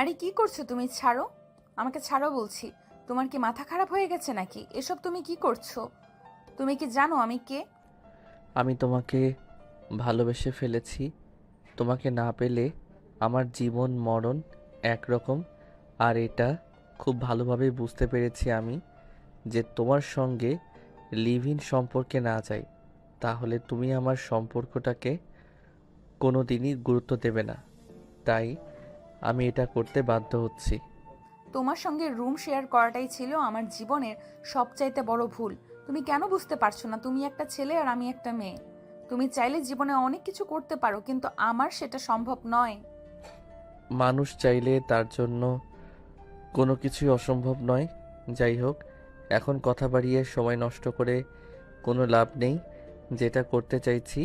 আরে কি করছো তুমি? ছাড়ো, আমাকে ছাড়ো বলছি। তোমার কি মাথা খারাপ হয়ে গেছে নাকি? এসব তুমি কি করছো? তুমি কি জানো আমি কে? আমি তোমাকে ভালোবেসে ফেলেছি। তোমাকে না পেলে আমার জীবন মরণ একরকম। আর এটা খুব ভালোভাবে বুঝতে পেরেছি আমি যে তোমার সঙ্গে লিভ ইন সম্পর্কে না যাই তাহলে তুমি আমার সম্পর্কটাকে কোনো দিনই গুরুত্ব দেবে না। তাই আমি এটা করতে বাধ্য হচ্ছি। তোমার সঙ্গে রুম শেয়ার করাটাই ছিল আমার জীবনের সবচাইতে বড় ভুল। তুমি কেন বুঝতে পারছো না? তুমি একটা ছেলে আর আমি একটা মেয়ে। তুমি চাইলে জীবনে অনেক কিছু করতে পারো, কিন্তু আমার সেটা সম্ভব নয়। মানুষ চাইলে তার জন্য কোনো কিছুই অসম্ভব নয়। যাই হোক, এখন কথা বাড়িয়ে সময় নষ্ট করে কোনো লাভ নেই। যেটা করতে চাইছি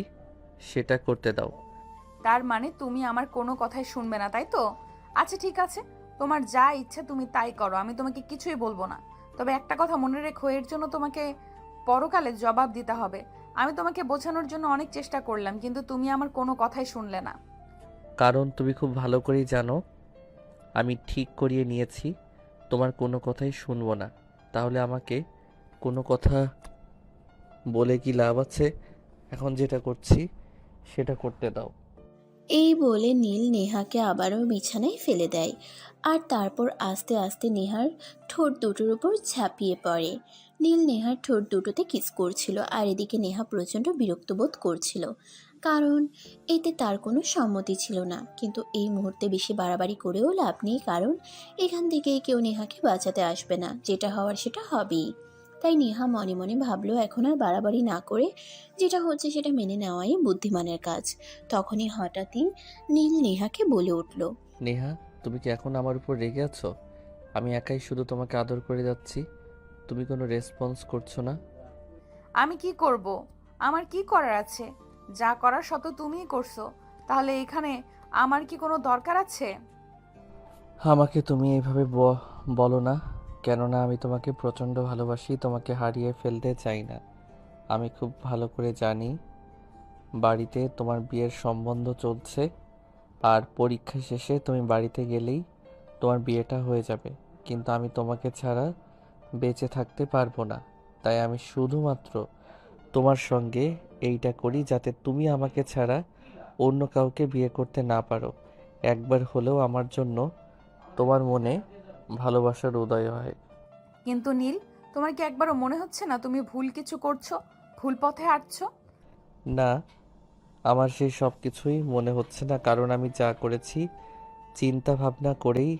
সেটা করতে দাও। তার মানে তুমি আমার কোনো কথাই শুনবে না, তাই তো? আচ্ছা ঠিক আছে, তোমার যা ইচ্ছা তুমি তাই করো, আমি তোমাকে কিছুই বলবো না। তবে একটা কথা মনে রেখো, এর জন্য তোমাকে পরকালে জবাব দিতে হবে। আমি তোমাকে বোঝানোর জন্য অনেক চেষ্টা করলাম, কিন্তু তুমি আমার কোনো কথাই শুনলে না। কারণ তুমি খুব ভালো করেই জানো আমি ঠিক করিয়ে নিয়েছি তোমার কোনো কথাই শুনবো না। তাহলে আমাকে কোনো কথা বলে কি লাভ আছে? এখন যেটা করছি সেটা করতে দাও। এই বলে নীল নেহাকে আবারও বিছানায় ফেলে দেয়। আর তারপর আস্তে আস্তে নেহার ঠোঁট দুটোর উপর ঝাঁপিয়ে পড়ে। নীল নেহার ঠোঁট দুটোতে কিস করছিল, আর এদিকে নেহা প্রচণ্ড বিরক্ত বোধ করছিল, কারণ এতে তার কোনো সম্মতি ছিল না। কিন্তু এই মুহূর্তে বেশি বাড়াবাড়ি করেও লাভ নেই, কারণ এখান থেকেই কেউ নেহাকে বাঁচাতে আসবে না। যেটা হওয়ার সেটা হবেই। তাই নেহা মনে মনে ভাবলো এখন আর বাড়াবাড়ি না করে যেটা হচ্ছে সেটা মেনে নেওয়াই বুদ্ধিমানের কাজ। তখনই হঠাৎই নীল নেহাকে বলে উঠল, নেহা, তুমি কি এখন আমার উপর রেগে আছো? আমি একাই শুধু তোমাকে আদর করে যাচ্ছি, তুমি কোনো রেসপন্স করছো না। আমি কি করব? আমার কি করার আছে? যা করার শত তুমিই করছো। তাহলে এখানে আমার কি কোনো দরকার আছে? আমাকে তুমি এইভাবে বলো না, কেননা আমি তোমাকে প্রচণ্ড ভালোবাসি, তোমাকে হারিয়ে ফেলতে চাই না। আমি খুব ভালো করে জানি বাড়িতে তোমার বিয়ের সম্বন্ধ চলছে, আর পরীক্ষা শেষে তুমি বাড়িতে গেলেই তোমার বিয়েটা হয়ে যাবে। কিন্তু আমি তোমাকে ছাড়া বেঁচে থাকতে পারবো না। তাই আমি শুধুমাত্র তোমার সঙ্গে এইটা করি যাতে তুমি আমাকে ছাড়া অন্য কাউকে বিয়ে করতে না পারো। একবার হলেও আমার জন্য তোমার মনে ভালোবাসার উদয় হয়। কিন্তু নীল, তোমার কি একবারও মনে হচ্ছে না তুমি ভুল কিছু করছো? ভুল পথে হাঁটছো? না, আমার সেই সব কিছুই মনে হচ্ছে না, কারণ আমি যা করেছি চিন্তা ভাবনা করেই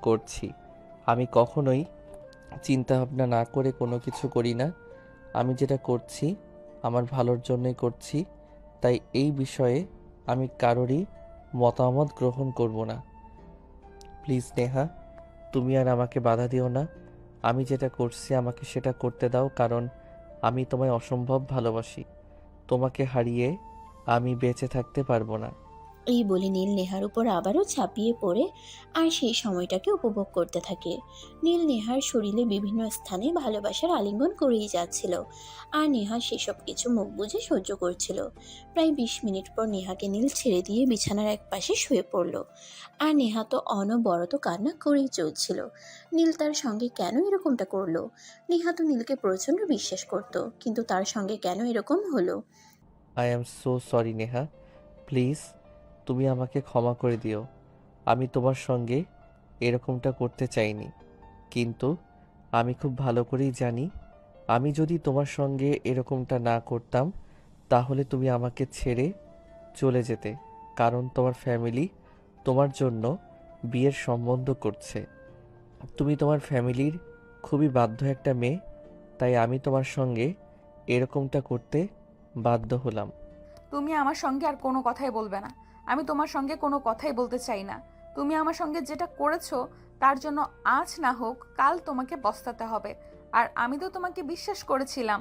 করছি। আমি কখনোই চিন্তা ভাবনা না করে কোনো কিছু করি না। আমি যেটা করছি আমার ভালোর জন্যই করছি। তাই এই বিষয়ে আমি কারোরই মতামত গ্রহণ করব না। প্লিজ নেহা, তুমি আর আমাকে বাধা দিও না। আমি যেটা করছি আমাকে সেটা করতে দাও, কারণ আমি তোমায় অসম্ভব ভালোবাসি। তোমাকে হারিয়ে আমি বেঁচে থাকতে পারবো না। এই বলে নীল নেহার উপর আবারও ঝাঁপিয়ে পড়ে আর সেই সময়টাকে উপভোগ করতে থাকে। নীল নেহার শরীরে বিভিন্ন স্থানে ভালোবাসার আলিঙ্গন করেই যাচ্ছিল, আর নেহা সেসব কিছু মুখ বুজে সহ্য করছিল। প্রায় 20 মিনিট পর নেহাকে নীল ছেড়ে দিয়ে বিছানার এক পাশে শুয়ে পড়ল। আর নেহা তো অনবরত কান্না করেই চলছিল। নীল তার সঙ্গে কেন এরকমটা করলো? নেহা তো নীলকে প্রচণ্ড বিশ্বাস করত, কিন্তু তার সঙ্গে কেন এরকম হলো? I am so sorry Neha, please তুমি আমাকে ক্ষমা করে দিও। আমি তোমার সঙ্গে এরকমটা করতে চাইনি, কিন্তু আমি খুব ভালো করেই জানি আমি যদি তোমার সঙ্গে এরকমটা না করতাম তাহলে তুমি আমাকে ছেড়ে চলে যেতে। কারণ তোমার ফ্যামিলি তোমার জন্য বিয়ের সম্বন্ধ করছে। তুমি তোমার ফ্যামিলির খুবই বাধ্য একটা মেয়ে, তাই আমি তোমার সঙ্গে এরকমটা করতে বাধ্য হলাম। তুমি আমার সঙ্গে আর কোনো কথাই বলবে না। আমি তোমার সঙ্গে কোনো কথাই বলতে চাই না। তুমি আমার সঙ্গে যেটা করেছো তার জন্য আজ না হোক কাল তোমাকে পস্তাতে হবে। আর আমি তো তোমাকে বিশ্বাস করেছিলাম।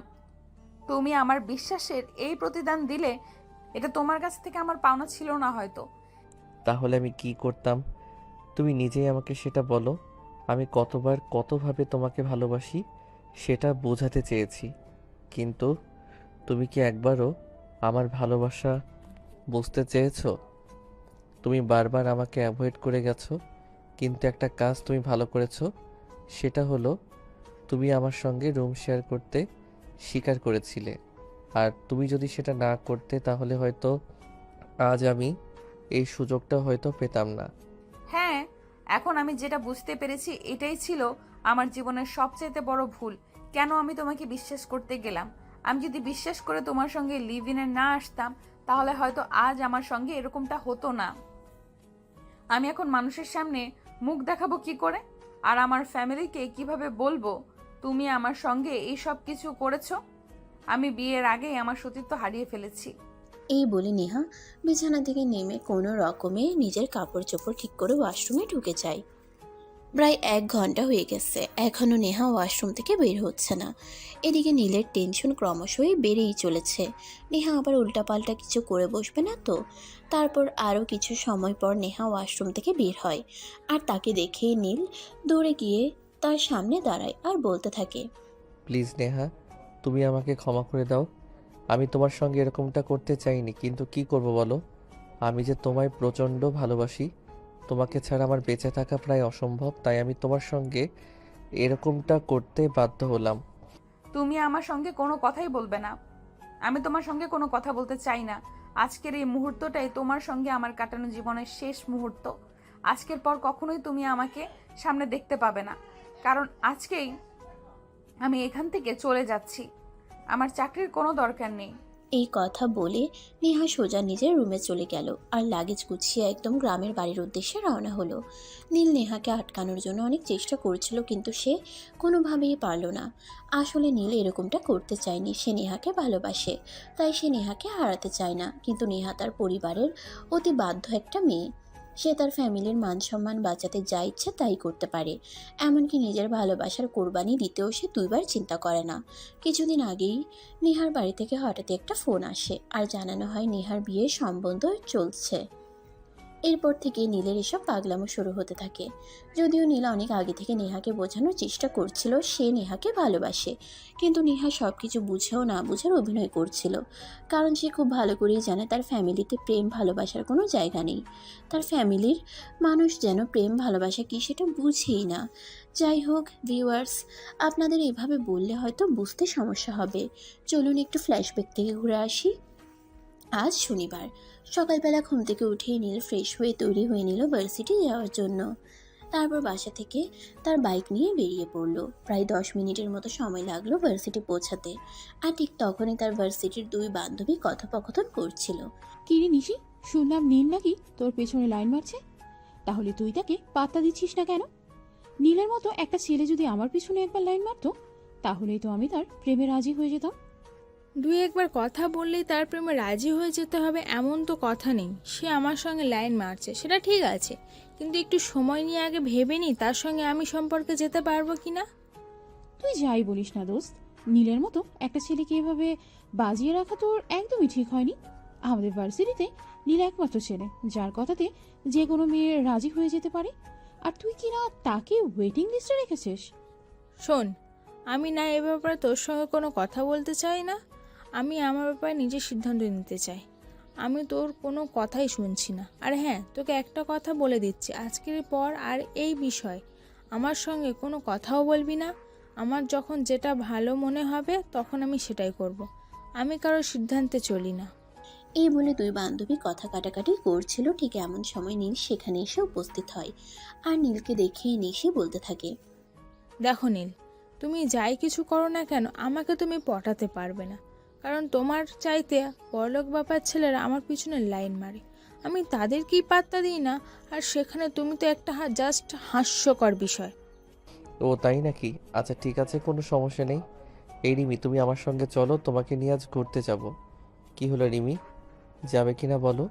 তুমি আমার বিশ্বাসের এই প্রতিদান দিলে। এটা তোমার কাছ থেকে আমার পাওনা ছিল না হয়তো। তাহলে আমি কি করতাম তুমি নিজেই আমাকে সেটা বলো। আমি কতবার কতভাবে তোমাকে ভালোবাসি সেটা বোঝাতে চেয়েছি, কিন্তু তুমি কি একবারও আমার ভালোবাসা বুঝতে চেয়েছো? তুমি বারবার আমাকে অ্যাভয়েড করে গেছো, কিন্তু একটা কাজ তুমি ভালো করেছো, সেটা হলো তুমি আমার সঙ্গে রুম শেয়ার করতে স্বীকার করেছিলে। আর তুমি যদি সেটা না করতে তাহলে হয়তো আজ আমি এই সুযোগটা হয়তো পেতাম না। হ্যাঁ, এখন আমি যেটা বুঝতে পেরেছি এটাই ছিল আমার জীবনের সবচেয়ে বড় ভুল। কেন আমি তোমাকে বিশ্বাস করতে গেলাম? আমি যদি বিশ্বাস করে তোমার সঙ্গে লিভ ইনে না আসতাম, তাহলে হয়তো আজ আমার সঙ্গে এরকমটা হতো না। আমি এখন মানুষের সামনে মুখ দেখাবো কি করে? আর আমার ফ্যামিলিকে কিভাবে বলবো তুমি আমার সঙ্গে এই সব কিছু করেছো? আমি বিয়ের আগেই আমার সতীত্ব হারিয়ে ফেলেছি। এই বলে নেহা বিছানা থেকে নেমে কোনো রকমে নিজের কাপড় চোপড় ঠিক করে ওয়াশরুমে ঢুকে যায়। প্রায় 1 ঘন্টা হয়ে গেছে, এখনও নেহা ওয়াশরুম থেকে বের হচ্ছে না। এদিকে নীলের টেনশন ক্রমশই বেড়েই চলেছে। নেহা আবার উল্টাপাল্টা কিছু করে বসবে না তো? তারপর আরও কিছু সময় পর নেহা ওয়াশরুম থেকে বের হয়, আর তাকে দেখে নীল দৌড়ে গিয়ে তার সামনে দাঁড়ায় আর বলতে থাকে, প্লিজ নেহা, তুমি আমাকে ক্ষমা করে দাও। আমি তোমার সঙ্গে এরকমটা করতে চাইনি, কিন্তু কি করব বলো? আমি যে তোমায় প্রচণ্ড ভালোবাসি। তোমাকে ছাড়া আমার বেঁচে থাকা প্রায় অসম্ভব, তাই আমি তোমার সঙ্গে এরকমটা করতে বাধ্য হলাম। তুমি আমার সঙ্গে কোনো কথাই বলবে না। আমি তোমার সঙ্গে কোনো কথা বলতে চাই না। আজকের এই মুহূর্তটাই তোমার সঙ্গে আমার কাটানো জীবনের শেষ মুহূর্ত। আজকের পর কখনোই তুমি আমাকে সামনে দেখতে পাবে না, কারণ আজকেই আমি এখান থেকে চলে যাচ্ছি। আমার চাকরির কোনো দরকার নেই। এই কথা বলে নেহা সোজা নিজের রুমে চলে গেল আর লাগেজ গুছিয়ে একদম গ্রামের বাড়ির উদ্দেশ্যে রওনা হলো। নীল নেহাকে আটকানোর জন্য অনেক চেষ্টা করছিল, কিন্তু সে কোনোভাবেই পারল না। আসলে নীল এরকমটা করতে চায়নি, সে নেহাকে ভালোবাসে, তাই সে নেহাকে হারাতে চায় না। কিন্তু নেহা তার পরিবারের অতি বাধ্য একটা মেয়ে, সে তার ফ্যামিলির মান সম্মান বাঁচাতে যা ইচ্ছে তাই করতে পারে। এমনকি নিজের ভালোবাসার কোরবানি দিতেও সে দুইবার চিন্তা করে না। কিছুদিন আগেই নেহার বাড়ি থেকে হঠাৎ একটা ফোন আসে আর জানানো হয় নেহার বিয়ের সম্বন্ধ চলছে। এরপর থেকে নীলের এসব পাগলামো শুরু হতে থাকে। যদিও নীলা অনেক আগে থেকে নেহাকে বোঝানোর চেষ্টা করছিল সে নেহাকে ভালোবাসে, কিন্তু নেহা সব কিছু বুঝেও না বুঝার অভিনয় করছিল। কারণ সে খুব ভালো করেই জানে তার ফ্যামিলিতে প্রেম ভালোবাসার কোনো জায়গা নেই। তার ফ্যামিলির মানুষ যেন প্রেম ভালোবাসা কি সেটা বুঝেই না। যাই হোক ভিউয়ার্স, আপনাদের এভাবে বললে হয়তো বুঝতে সমস্যা হবে। চলুন একটু ফ্ল্যাশব্যাক থেকে ঘুরে আসি। আজ শনিবার সকালবেলা ঘুম থেকে উঠেই নীল ফ্রেশ হয়ে তৈরি হয়ে নিল ভার্সিটি যাওয়ার জন্য। তারপর বাসা থেকে তার বাইক নিয়ে বেরিয়ে পড়লো। প্রায় 10 মিনিটের মতো সময় লাগলো ভার্সিটি পৌঁছাতে। আর ঠিক তখনই তার ভার্সিটির 2 বান্ধবী কথোপকথন করছিল। কিরে নিশি, শুনলাম নীল নাকি তোর পেছনে লাইন মারছে। তাহলে তুই তাকে পাত্তা দিচ্ছিস না কেন? নীলের মতো একটা ছেলে যদি আমার পিছনে একবার লাইন মারতো, তাহলেই তো আমি তার প্রেমে রাজি হয়ে যেতাম। দুই একবার কথা বললেই তার প্রেমে রাজি হয়ে যেতে হবে এমন তো কথা নেই। সে আমার সঙ্গে লাইন মারছে সেটা ঠিক আছে, কিন্তু একটু সময় নিয়ে আগে ভেবে নি তার সঙ্গে আমি সম্পর্কে যেতে পারবো কি না। তুই যাই বলিস না দোস্ত, নীলের মতো একটা ছেলেকে এভাবে বাজিয়ে রাখা তোর একদমই ঠিক হয়নি। আমাদের ভার্সিটিতে নীল একমাত্র ছেলে যার কথাতে যে কোনো মেয়ে রাজি হয়ে যেতে পারে, আর তুই কিনা তাকে ওয়েটিং লিস্টে রেখেছিস। শোন, আমি না এ ব্যাপারে তোর সঙ্গে কোনো কথা বলতে চাই না। আমি আমার ব্যাপারে নিজের সিদ্ধান্ত নিতে চাই। আমি তোর কোনো কথাই শুনছি না। আর হ্যাঁ, তোকে একটা কথা বলে দিচ্ছি, আজকের পর আর এই বিষয় আমার সঙ্গে কোনো কথাও বলবি না। আমার যখন যেটা ভালো মনে হবে তখন আমি সেটাই করব। আমি কারোর সিদ্ধান্তে চলি না। এই বলে 2 বান্ধবী কথা কাটাকাটি করছিল। ঠিক এমন সময় নীল সেখানে এসে উপস্থিত হয় আর নীলকে দেখেই নিশি বলতে থাকে, দেখো নীল, তুমি যাই কিছু করো না কেন আমাকে তুমি পটাতে পারবে না। কারণ তোমার চাইতে বড়লোক বাবার ছেলেরা আমার পিছনে লাইন মারে, আমি তাদেরকেই পাত্তা দিই না। আর সেখানে তুমি তো একটা জাস্ট হাস্যকর বিষয়। ও তাই নাকি? আচ্ছা ঠিক আছে, কোনো সমস্যা নেই। এই রিমি, তুমি আমার সঙ্গে চলো, তোমাকে নিয়ে আজ ঘুরতে যাব। কি হলো রিমি, যাবে কিনা বলো?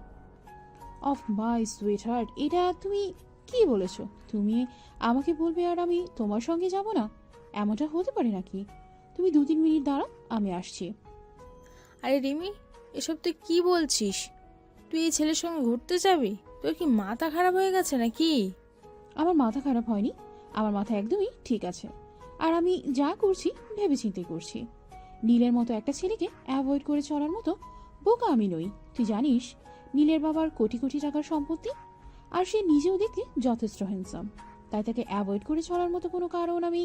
অফ মাই সুইট হার্ট, এটা তুমি কি বলেছো? তুমি আমাকে বলবে আর আমি তোমার সঙ্গে যাব না? এমনটা হতে পারে নাকি? তুমি 2-3 মিনিট দাঁড়াও, আমি আসছি। আরে রিমি, এসব তুই কি বলছিস? তুই এই ছেলের সঙ্গে ঘুরতে যাবি? তোর কি মাথা খারাপ হয়ে গেছে নাকি? আমার মাথা খারাপ হয়নি, আমার মাথা একদমই ঠিক আছে। আর আমি যা করছি ভেবেচিন্তে করছি। নীলের মতো একটা ছেলেকে অ্যাভয়েড করে চলার মতো বোকা আমি নই। তুই জানিস নীলের বাবার কোটি কোটি টাকার সম্পত্তি, আর সে নিজেও দেখতে যথেষ্ট হ্যান্ডসাম, তাই তাকে অ্যাভয়েড করে চলার মতো কোনো কারণ আমি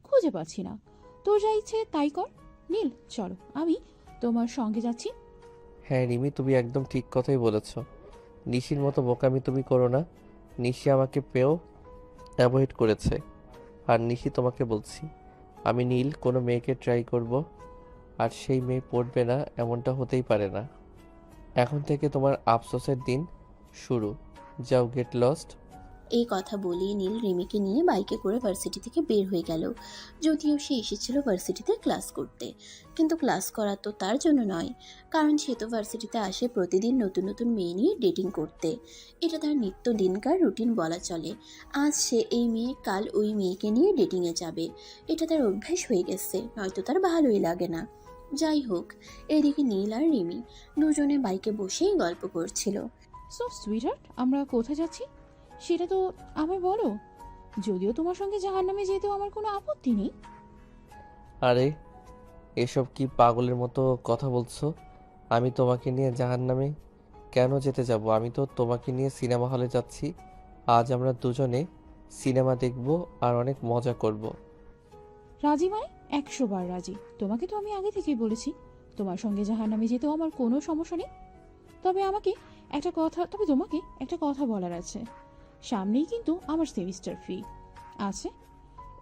খুঁজে পাচ্ছি না। তোর যা ইচ্ছে তাই কর। নীল, চলো, আমি তোমার সঙ্গে যাচ্ছি। হ্যাঁ রিমি, তুমি একদম ঠিক কথাই বলেছ। নিশির মতো বোকামি তুমি করো না। নিশি আমাকে পেয়েও অ্যাভয়েড করেছে, আর নিশি তোমাকে বলছি, আমি নীল কোনো মেয়েকে ট্রাই করব আর সেই মেয়ে পড়বে না, এমনটা হতেই পারে না। এখন থেকে তোমার আফসোসের দিন শুরু। যাও, গেট লস্ট। এই কথা বলিয়ে নীল রিমিকে নিয়ে বাইকে করে ভার্সিটি থেকে বের হয়ে গেল। যদিও সে এসেছিল ভার্সিটিতে ক্লাস করতে, কিন্তু ক্লাস করা তো তার জন্য নয়, কারণ সে তো ভার্সিটিতে আসে প্রতিদিন নতুন নতুন মেয়ে নিয়ে ডেটিং করতে। এটা তার নিত্য দিনকার রুটিন বলা চলে। আজ সে এই মেয়ে, কাল ওই মেয়েকে নিয়ে ডেটিংয়ে যাবে। এটা তার অভ্যাস হয়ে গেছে, নয়তো তার ভালোই লাগে না। যাই হোক, এদিকে নীল আর রিমি দুজনে বাইকে বসেই গল্প করছিল। সো সুইটহার্ট, আমরা কোথায় যাচ্ছি সেটা তো আমায় বলো। যদিও তোমার সঙ্গে জাহান্নামে যেতেও আমার কোনো আপত্তি নেই। আরে এসব কি পাগলের মতো কথা বলছো? আমি তোমাকে নিয়ে জাহান্নামে কেন যেতে যাব? আমি তো তোমাকে নিয়ে সিনেমা হলে যাচ্ছি। আজ আমরা দুজনে সিনেমা দেখব আর অনেক মজা করব। রাজি মানে 100 বার রাজি। তোমাকে তো আমি আগে থেকেই বলেছি তোমার সঙ্গে জাহান্নামে যেতেও আমার কোনো সমস্যা নেই। তবে তোমাকে একটা কথা বলার আছে। সামনেই কিন্তু আমার সেমিস্টার ফি আছে,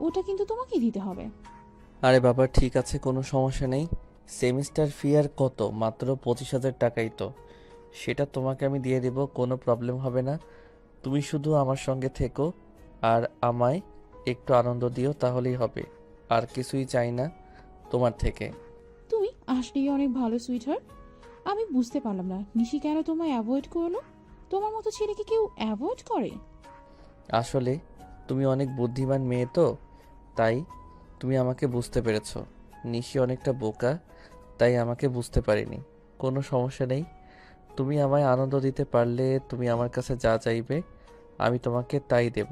ওটা কিন্তু তোমাকে দিতে হবে। আরে বাবা, ঠিক আছে, কোনো সমস্যা নেই। সেমিস্টার ফি আর কত? মাত্র 25,000 টাকাই তো। সেটা তোমাকে আমি দিয়ে দেব, কোনো প্রবলেম হবে না। তুমি শুধু আমার সঙ্গে থেকো আর আমায় একটু আনন্দ দিও, তাহলেই হবে। আর কিছুই চাই না তোমার থেকে। তুমি আসলেই অনেক ভালো সুইটহার্ট। আমি বুঝতে পারলাম না নিশি কেন তোমায় অ্যাভয়েড করলো। তোমার মতো ছেলেকে কেউ অ্যাভয়েড করে? আসলে তুমি অনেক বুদ্ধিমান মেয়ে তো, তাই তুমি আমাকে বুঝতে পেরেছো। নিশি অনেকটা বোকা, তাই আমাকে বুঝতে পারিনি। কোনো সমস্যা নেই। তুমি আমায় আনন্দ দিতে পারলে তুমি আমার কাছে যা চাইবে আমি তোমাকে তাই দেব।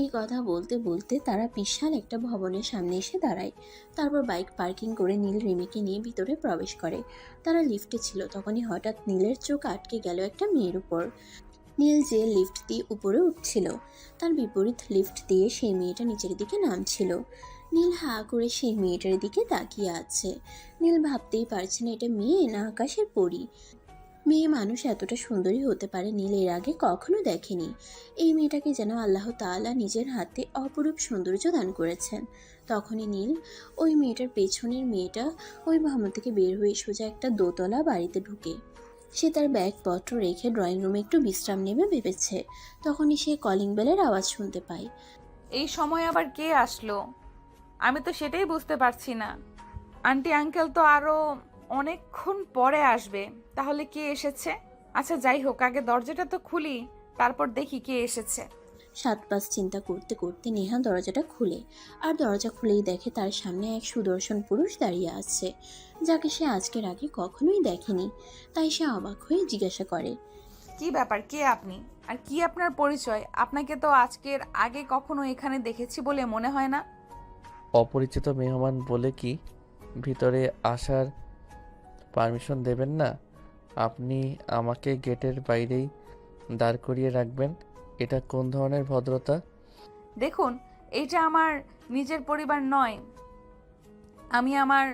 এই কথা বলতে বলতে তারা বিশাল একটা ভবনের সামনে এসে দাঁড়ায়। তারপর বাইক পার্কিং করে নীল রিমিকে নিয়ে ভিতরে প্রবেশ করে। তারা লিফটে ছিল, তখনই হঠাৎ নীলের চোখ আটকে গেল একটা মেয়ের উপর। নীল যে লিফট দিয়ে উপরে উঠছিল, তার বিপরীত লিফট দিয়ে সেই মেয়েটা নিচের দিকে নামছিল। নীল হা করে সেই মেয়েটার দিকে তাকিয়ে আছে। নীল ভাবতেই পারছে না এটা মেয়ে না আকাশের পরী। মেয়ে মানুষ এতটা সুন্দরী হতে পারে নীল এর আগে কখনো দেখেনি। এই মেয়েটাকে যেন আল্লাহ তাআলা নিজের হাতে অপরূপ সৌন্দর্য দান করেছেন। তখনই নীল ওই মেয়েটার পেছনের মেয়েটা ওই ভবন থেকে বের হয়ে সোজা একটা দোতলা বাড়িতে ঢুকে। সে তার ব্যাগপত্র রেখে ড্রয়িং রুমে একটু বিশ্রাম নেবে ভেবেছে। তখনই সে কলিং বেলের আওয়াজ শুনতে পায়। এই সময় আবার কে আসলো? আমি তো সেটাই বুঝতে পারছি না। আন্টি আঙ্কেল তো আরো অনেকক্ষণ পরে আসবে, তাহলে কে এসেছে? আচ্ছা যাই হোক, আগে দরজাটা তো খুলি, তারপর দেখি কে এসেছে। 7-5 চিন্তা করতে করতে নেহা দরজাটা খুলে, আর দরজা খুলেই দেখে তার সামনে এক সুদর্শন পুরুষ দাঁড়িয়ে আছে, যাকে সে আজকের আগে কখনোই দেখেনি। তাই সে অবাক হয়ে জিজ্ঞাসা করে, কি ব্যাপার, কে আপনি? আর কি আপনার পরিচয়? আপনাকে তো আজকের আগে কখনো এখানে দেখেছি বলে মনে হয় না। অপরিচিত মেহমান বলে কি ভিতরে আসার পারমিশন দেবেন না? আপনি আমাকে গেটের বাইরেই দাঁড় করিয়ে রাখবেন? এটা কোন ধরনের ভদ্রতা? দেখুন, এইটা আমার নিজের পরিবার নয়। আমি আমার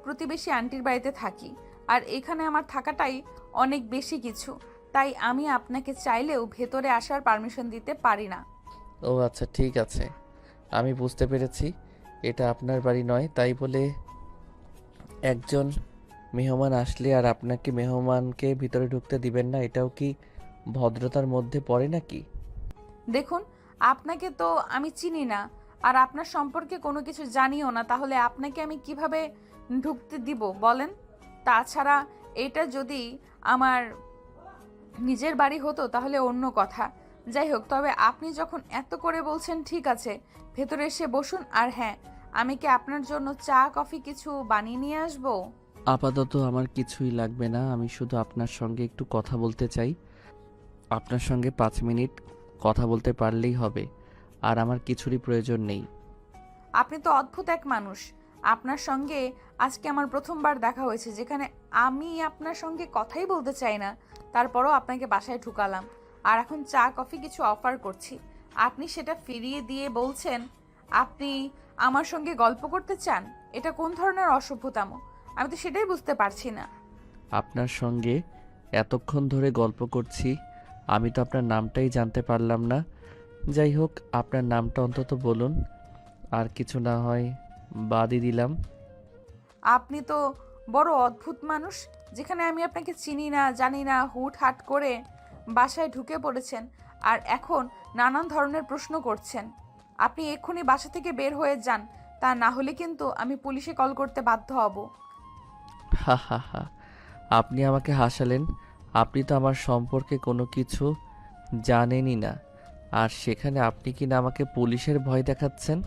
প্রতিবেশী আন্টির বাড়িতে থাকি, আর এখানে আমার থাকাটাই অনেক বেশি কিছু। তাই আমি আপনাকে চাইলেও ভেতরে আসার পারমিশন দিতে পারি না। ও আচ্ছা, ঠিক আছে, আমি বুঝতে পেরেছি এটা আপনার বাড়ি নয়। তাই বলে একজন মেহমান আসলে আর আপনাকে মেহমানকে ভিতরে ঢুকতে দিবেন না, এটাও কি ভদ্রতার মধ্যে পড়ে নাকি? দেখুন, আপনাকে তো আমি চিনি না, আর আপনার সম্পর্কে কোনো কিছু জানিও না, তাহলে আপনাকে আমি কিভাবে ঢুকতে দিব বলেন? তাছাড়া এটা যদি আমার নিজের বাড়ি হতো তাহলে অন্য কথা। যাই হোক, তবে আপনি যখন এত করে বলছেন, ঠিক আছে, ভেতরে এসে বসুন। আর হ্যাঁ, আমি কি আপনার জন্য চা কফি কিছু বানিয়ে নিয়ে আসবো? আপাতত আমার কিছুই লাগবে না, আমি শুধু আপনার সঙ্গে একটু কথা বলতে চাই। আপনার সঙ্গে 5 মিনিট কথা বলতে পারলেই হবে, আর আমার কিছুরই প্রয়োজন নেই। আপনি তো অদ্ভুত এক মানুষ। আপনার সঙ্গে আজকে আমার প্রথমবার দেখা হয়েছে, যেখানে আমি আপনার সঙ্গে কথাই বলতে চাই না, তারপরও আপনাকে বাসায় ঢুকালাম। আর এখন চা কফি কিছু অফার করছি, আপনি সেটা ফিরিয়ে দিয়ে বলছেন আপনি আমার সঙ্গে গল্প করতে চান। এটা কোন ধরনের অসভ্যতাম? আমি তো সেটাই বুঝতে পারছি না। আপনার সঙ্গে এতক্ষণ ধরে গল্প করছি, আমি তো আপনার নামটাই জানতে পারলাম না। যাই হোক, আপনার নামটা অন্তত বলুন, আর কিছু না হয় বাদই দিলাম। আপনি তো বড় অদ্ভুত মানুষ। যেখানে আমি আপনাকে চিনি না জানি না, হুটহাট করে বাসায় ঢুকে পড়েছেন আর এখন নানান ধরনের প্রশ্ন করছেন। আপনি এক্ষুনি বাসা থেকে বের হয়ে যান, তা না হলে কিন্তু আমি পুলিশে কল করতে বাধ্য হব। হা হা হা, আপনি আমাকে হাসালেন। আপনি তো আমার সম্পর্কে কোনো কিছু জানেনই না, আর সেখানে আপনি কিনা আমাকে পুলিশের ভয় দেখাচ্ছেন।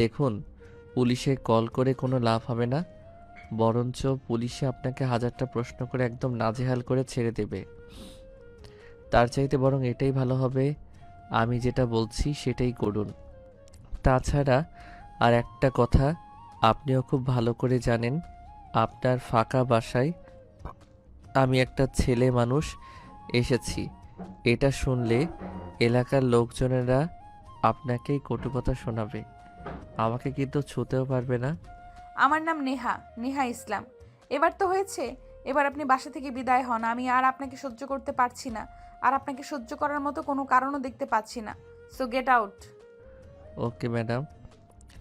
দেখুন, পুলিশে কল করে কোনো লাভ হবে না, বরঞ্চ পুলিশে আপনাকে হাজারটা প্রশ্ন করে একদম নাজেহাল করে ছেড়ে দেবে। তার চাইতে বরং এটাই ভালো হবে, আমি যেটা বলছি সেটাই করুন। তাছাড়া আর একটা কথা, আপনিও খুব ভালো করে জানেন, আপনার ফাঁকা বাসায় আমি একটা ছেলে মানুষ এসেছি। এটা শুনলে এলাকার লোকজনেরা আপনাকেই কটু কথা শোনাবে, আমাকে কিন্তু ছুঁতেও পারবে না। আমার নাম নেহা, নেহা ইসলাম। এবার তো হয়েছে, এবার আপনি বাসা থেকে বিদায় হন। আমি আর আপনাকে সহ্য করতে পারছি না, আর আপনাকে সহ্য করার মতো কোনো কারণও দেখতে পাচ্ছি না। So get out. Okay madam,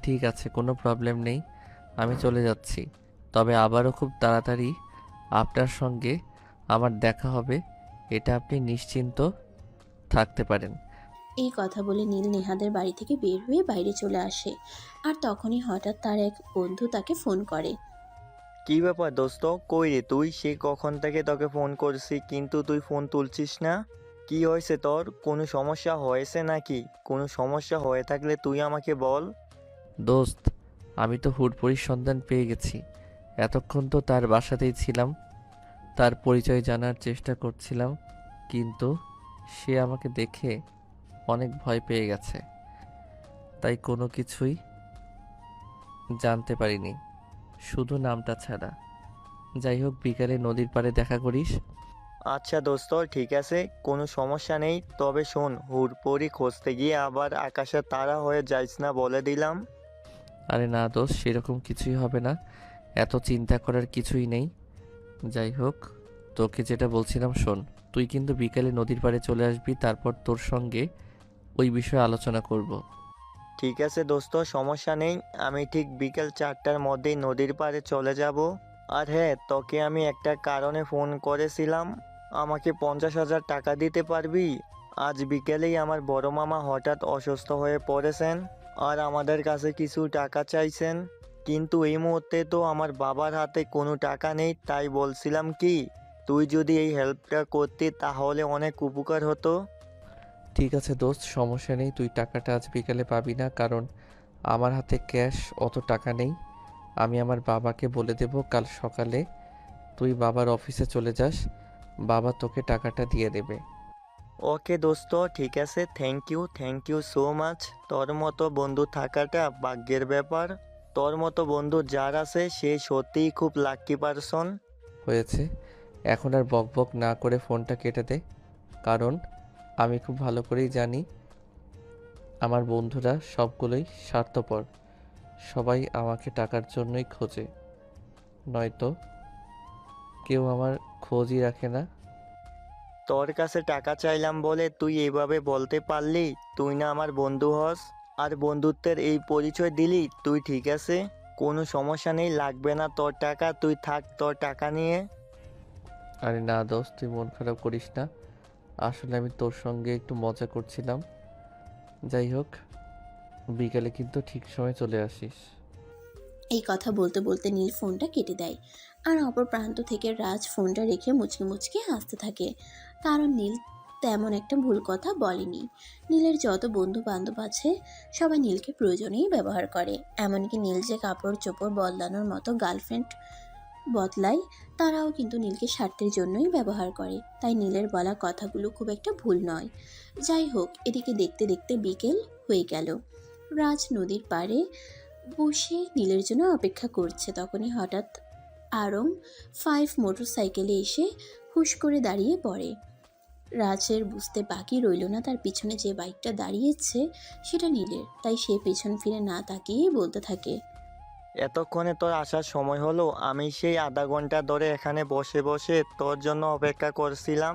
ঠিক আছে, কোনো প্রবলেম নেই, আমি চলে যাচ্ছি। তবে আবারও খুব তাড়াতাড়ি আপনার সঙ্গে আমার দেখা হবে, এটা আপনি নিশ্চিন্ত থাকতে পারেন। এই কথা বলে নীল নেহাদের বাড়ি থেকে বের হয়ে বাইরে চলে আসে। আর তখনই হঠাৎ তার এক বন্ধু তাকে ফোন করে। কি ব্যাপার দোস্ত, কই রে তুই? সে কখন থেকে তোকে ফোন করছি কিন্তু তুই ফোন তুলছিস না। কি হয়েছে তোর? কোনো সমস্যা হয়েছে নাকি? কোনো সমস্যা হয়ে থাকলে তুই আমাকে বল। দোস্ত, আমি তো হুড়পড়ির সন্ধান পেয়ে গেছি। এতক্ষণ তো তার বাসাতেই ছিলাম, তার পরিচয় জানার চেষ্টা করছিলাম, কিন্তু সে আমাকে দেখে অনেক ভয় পেয়ে গেছে, তাই কোনো কিছুই জানতে পারিনি, শুধু নামটা ছাড়া। যাই হোক, বিকালে নদীর পাড়ে দেখা করিস। আচ্ছা দোস্ত, ঠিক আছে, কোনো সমস্যা নেই। তবে শোন, হুড়পড়ি খুঁজতে গিয়ে আবার আকাশের তারা হয়ে যাইস না, বলে দিলাম। আরে না দোস্ত, সেরকম কিছুই হবে না, এত চিন্তা করার কিছুই নেই। যাই হোক, তোকে যেটা বলছিলাম শোন, তুই কিন্তু বিকালে নদীর পাড়ে চলে আসবি, তারপর তোর সঙ্গে ওই বিষয়ে আলোচনা করব। ঠিক আছে দোস্ত, সমস্যা নেই। আমি ঠিক বিকেল 4টার মধ্যেই নদীর পাড়ে চলে যাব। আর হ্যাঁ, তোকে আমি একটা কারণে ফোন করেছিলাম। আমাকে 50,000 টাকা দিতে পারবি? আজ বিকেলেই আমার বড় মামা হঠাৎ অসুস্থ হয়ে পড়েছেন আর আমাদের কাছে কিছু টাকা চাইছেন। কিন্তু এই মুহূর্তে তো আমার বাবার হাতে কোনো টাকা নেই, তাই বলছিলাম কি, তুই যদি এই হেল্পটা করতি তাহলে অনেক উপকার হতো। ঠিক আছে দোস্ত, সমস্যা নেই, তুই টাকাটা আজ বিকালে পাবি না, কারণ আমার হাতে ক্যাশ অত টাকা নেই। আমি আমার বাবাকে বলে দেব কাল সকালে তুই বাবার অফিসে চলে যাস, বাবা তোকে টাকাটা দিয়ে দেবে। ওকে দোস্ত, ঠিক আছে, থ্যাংক ইউ সো মাচ। তোর মতো বন্ধু থাকাটা ভাগ্যের ব্যাপার। তোর মতো বন্ধু যার আছে সে সত্যিই খুব লাকি পারসন। হয়েছে, এখন আর বক বক না করে ফোনটা কেটে দে, কারণ আমি খুব ভালো করেই জানি আমার বন্ধুরা সবগুলোই স্বার্থপর, সবাই আমাকে টাকার জন্যই খোঁজে, নয়তো কেউ আমার খোঁজই রাখে না। তোর কাছে টাকা চাইলাম বলে তুই এভাবে বলতে পারলি? তুই না আমার বন্ধু হস, আর বন্ধুত্বের এই পরিচয় দিলি তুই? ঠিক আছে, কোনো সমস্যা নেই, লাগবে না তোর টাকা, তুই থাক তোর টাকা নিয়ে। আরে না দোস্ত, তুই মন খারাপ করিস না, আসলে আমি তোর সঙ্গে একটু মজা করছিলাম। যাই হোক, বিকালে কিন্তু ঠিক সময় চলে আসিস। এই কথা বলতে বলতে নীল ফোনটা কেটে দেয়। আর অপর প্রান্ত থেকে রাজ ফোনটা রেখে মুচকি মুচকি হাসতে থাকে, কারণ নীল তেমন একটা ভুল কথা বলেনি। নীলের যত বন্ধু বান্ধব আছে সবাই নীলকে প্রয়োজনেই ব্যবহার করে। এমনকি নীল যে কাপড় চোপড় বদলানোর মতো গার্লফ্রেন্ড বদলায়, তারাও কিন্তু নীলকে স্বার্থের জন্যই ব্যবহার করে। তাই নীলের বলা কথাগুলো খুব একটা ভুল নয়। যাই হোক, এদিকে দেখতে দেখতে বিকেল হয়ে গেল। রাজ নদীর পাড়ে বসে নীলের জন্য অপেক্ষা করছে। তখনই হঠাৎ আরং 5 মোটরসাইকেলে এসে হুশ করে দাঁড়িয়ে পড়ে। রাজের বুঝতে বাকি রইল না তার পিছনে যে বাইকটা দাঁড়িয়েছে সেটা নীলের, তাই সে পেছন ফিরে না তাকিয়েই বলতে থাকে, এতক্ষণে তোর আসার সময় হলো? আমি সেই আধা ঘন্টা ধরে এখানে বসে বসে তোর জন্য অপেক্ষা করছিলাম।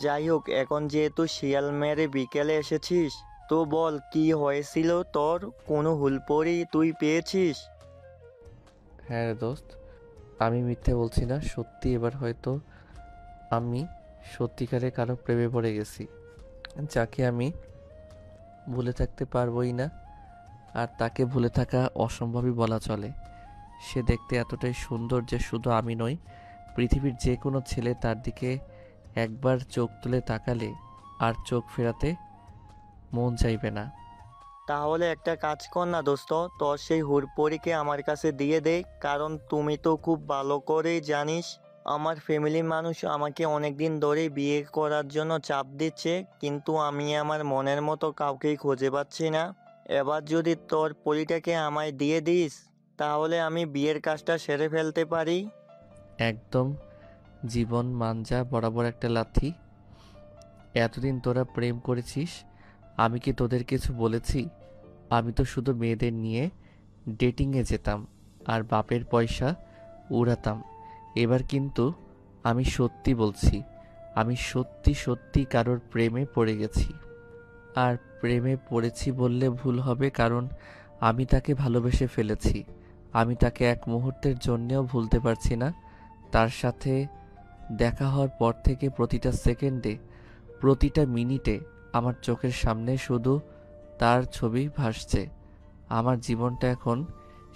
যাই হোক, এখন যেহেতু শিয়াল মেরে বিকেলে এসেছিস, তো বল কি হয়েছিল তোর? কোনো হুলপড়ি তুই পেয়েছিস? হ্যাঁ রে দোস্ত, আমি মিথ্যে বলছি না, সত্যি এবার হয়তো আমি সত্যিকারে কারো প্রেমে পড়ে গেছি, যাকে আমি ভুলে থাকতে পারবোই না। আর তাকে ভুলে থাকা অসম্ভবই বলা চলে। সে দেখতে এতটাই সুন্দর যে শুধু আমি নই, পৃথিবীর যে কোনো ছেলে তার দিকে একবার চোখ তুলে তাকালে আর চোখ ফেরাতে মন চাইবে না। তাহলে একটা কাজ কর না দোস্ত, তোর সেই হুড়পড়িকে আমার কাছে দিয়ে দে। কারণ তুমি তো খুব ভালো করেই জানিস আমার ফ্যামিলির মানুষ আমাকে অনেক দিন ধরেই বিয়ে করার জন্য চাপ দিচ্ছে, কিন্তু আমি আমার মনের মতো কাউকেই খুঁজে পাচ্ছি না। এবার যদি তোর পরিটাকে আমায় দিয়ে দিস, তাহলে আমি বিয়ের কাজটা সেরে ফেলতে পারি। একদম জীবন মাঞ্জা বরাবর একটা লাথি। এতদিন তোরা প্রেম করেছিস, আমি কি তোদের কিছু বলেছি? আমি তো শুধু মেয়েদের নিয়ে ডেটিংয়ে যেতাম আর বাপের পয়সা উড়াতাম। এবার কিন্তু আমি সত্যি বলছি, আমি সত্যি সত্যি কারোর প্রেমে পড়ে গেছি। আর প্রেমে পড়েছি বললে ভুল হবে, কারণ আমি তাকে ভালোবেসে ফেলেছি। আমি তাকে এক মুহূর্তের জন্যেও ভুলতে পারছি না। তার সাথে দেখা হওয়ার পর থেকে প্রতিটা সেকেন্ডে, প্রতিটা মিনিটে আমার চোখের সামনে শুধু তার ছবি ভাসছে। আমার জীবনটা এখন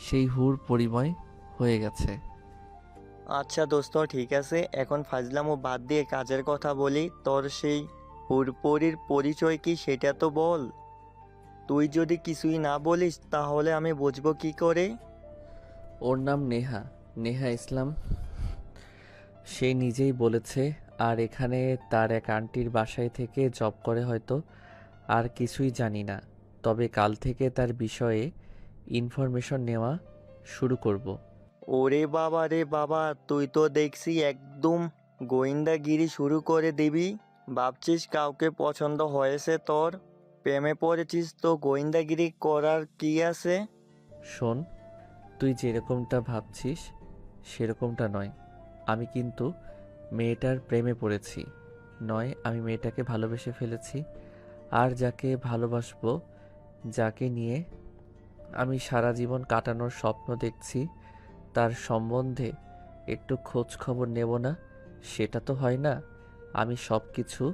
সেই হুর পরিময় হয়ে গেছে। আচ্ছা দোস্ত, ঠিক আছে, এখন ফাজলামো বাদ দিয়ে কাজের কথা বলি। তোর সেই হুড়পড়ির পরিচয় কি সেটা তো বল। তুই যদি কিছুই না বলিস তাহলে আমি বুঝবো কি করে? ওর নাম নেহা, নেহা ইসলাম। সে নিজেই বলেছে, আর এখানে তার এক আন্টির বাসায় থেকে জব করে হয়তো। আর কিছুই জানি না, তবে কাল থেকে তার বিষয়ে ইনফরমেশন নেওয়া শুরু করব। ওরে বাবা রে বাবা, তুই তো দেখছি একদম গোয়েন্দাগিরি শুরু করে দিবি। ভাবছিস কাউকে পছন্দ হয়েছে তোর, প্রেমে পড়েছিস, তো গোয়েন্দাগিরি করার কি আছে? শোন, তুই যেরকমটা ভাবছিস সেরকমটা নয়। আমি কিন্তু মেয়েটার প্রেমে পড়েছি নয়, আমি মেয়েটাকে ভালোবেসে ফেলেছি। আর যাকে ভালোবাসবো, যাকে নিয়ে আমি সারা জীবন কাটানোর স্বপ্ন দেখছি, তার সম্বন্ধে একটু খোঁজ খবর নেব না? সেটা তো হয় না। আমি সব কিছু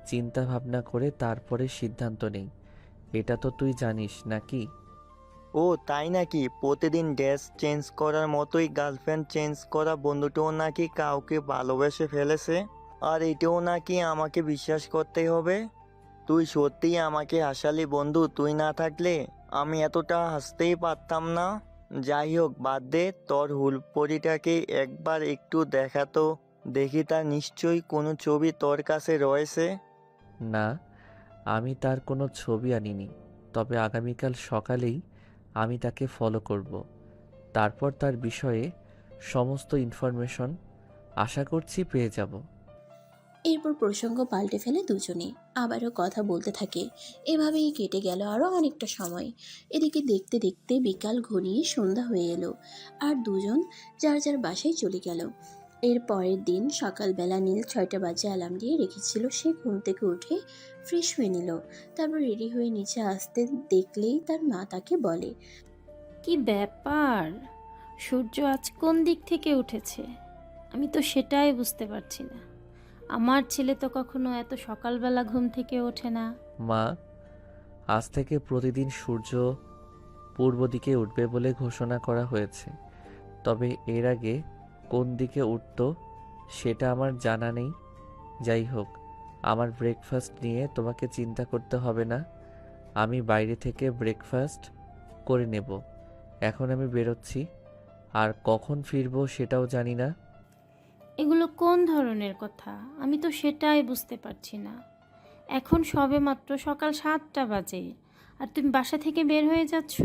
চিন্তা ভাবনা করে তারপরে সিদ্ধান্ত নেই। এটা তো তুই জানিস নাকি? ও তাই নাকি? প্রতিদিন ড্রেস চেঞ্জ করার মতোই গার্লফ্রেন্ড চেঞ্জ করা বন্ধুটাও নাকি কাউকে ভালোবেসে ফেলেছে, আর এটাও নাকি আমাকে বিশ্বাস করতে হবে? তুই সত্যিই আমাকে হাসালি বন্ধু, তুই না থাকলে আমি এতটা হাসতেই পারতাম না। যাই হোক, বাদ দে, তোর হুলপরিটাকে একবার একটু দেখাতো, দেখি তার নিশ্চয়ই কোনো ছবি তোর কাছে রয়েছে। না, আমি তার কোনো ছবি আনিনি, তবে আগামীকাল সকালেই আমি তাকে ফলো করব। তারপর তার বিষয়ে সমস্ত ইনফরমেশন আশা করছি পেয়ে যাব। এরপর প্রসঙ্গ পাল্টে ফেলে দুজনে, আবারও কথা বলতে থাকে। এভাবেই কেটে গেল আরও অনেকটা সময়। এদিকে দেখতে দেখতে বিকাল ঘনিয়ে সন্ধ্যা হয়ে এলো, আর দুজন যার যার বাসায় চলে গেল। এর পরের দিন সকালবেলা নীল 6টা বাজে অ্যালার্ম দিয়ে রেখেছিল। সে ঘুম থেকে উঠে ফ্রেশ হয়ে নিল, তারপর রেডি হয়ে নিচে আসতে দেখলেই তার মা তাকে বলে, কি ব্যাপার, সূর্য আজ কোন দিক থেকে উঠেছে? আমি তো সেটাই বুঝতে পারছি না। আমার ছেলে তো কখনো এত সকালবেলা ঘুম থেকে ওঠে না। মা, আজ থেকে প্রতিদিন সূর্য পূর্ব দিকে উঠবে বলে ঘোষণা করা হয়েছে, তবে এর আগে কোন দিকে উঠতো সেটা আমার জানা নেই। যাই হোক, আমার ব্রেকফাস্ট নিয়ে তোমাকে চিন্তা করতে হবে না, আমি বাইরে থেকে ব্রেকফাস্ট করে নেব। এখন আমি বেরোচ্ছি, আর কখন ফিরবো সেটাও জানি না। এগুলো কোন ধরনের কথা? আমি তো সেটাই বুঝতে পারছি না। এখন সবে মাত্র সকাল 7টা বাজে, আর তুমি বাসা থেকে বের হয়ে যাচ্ছ।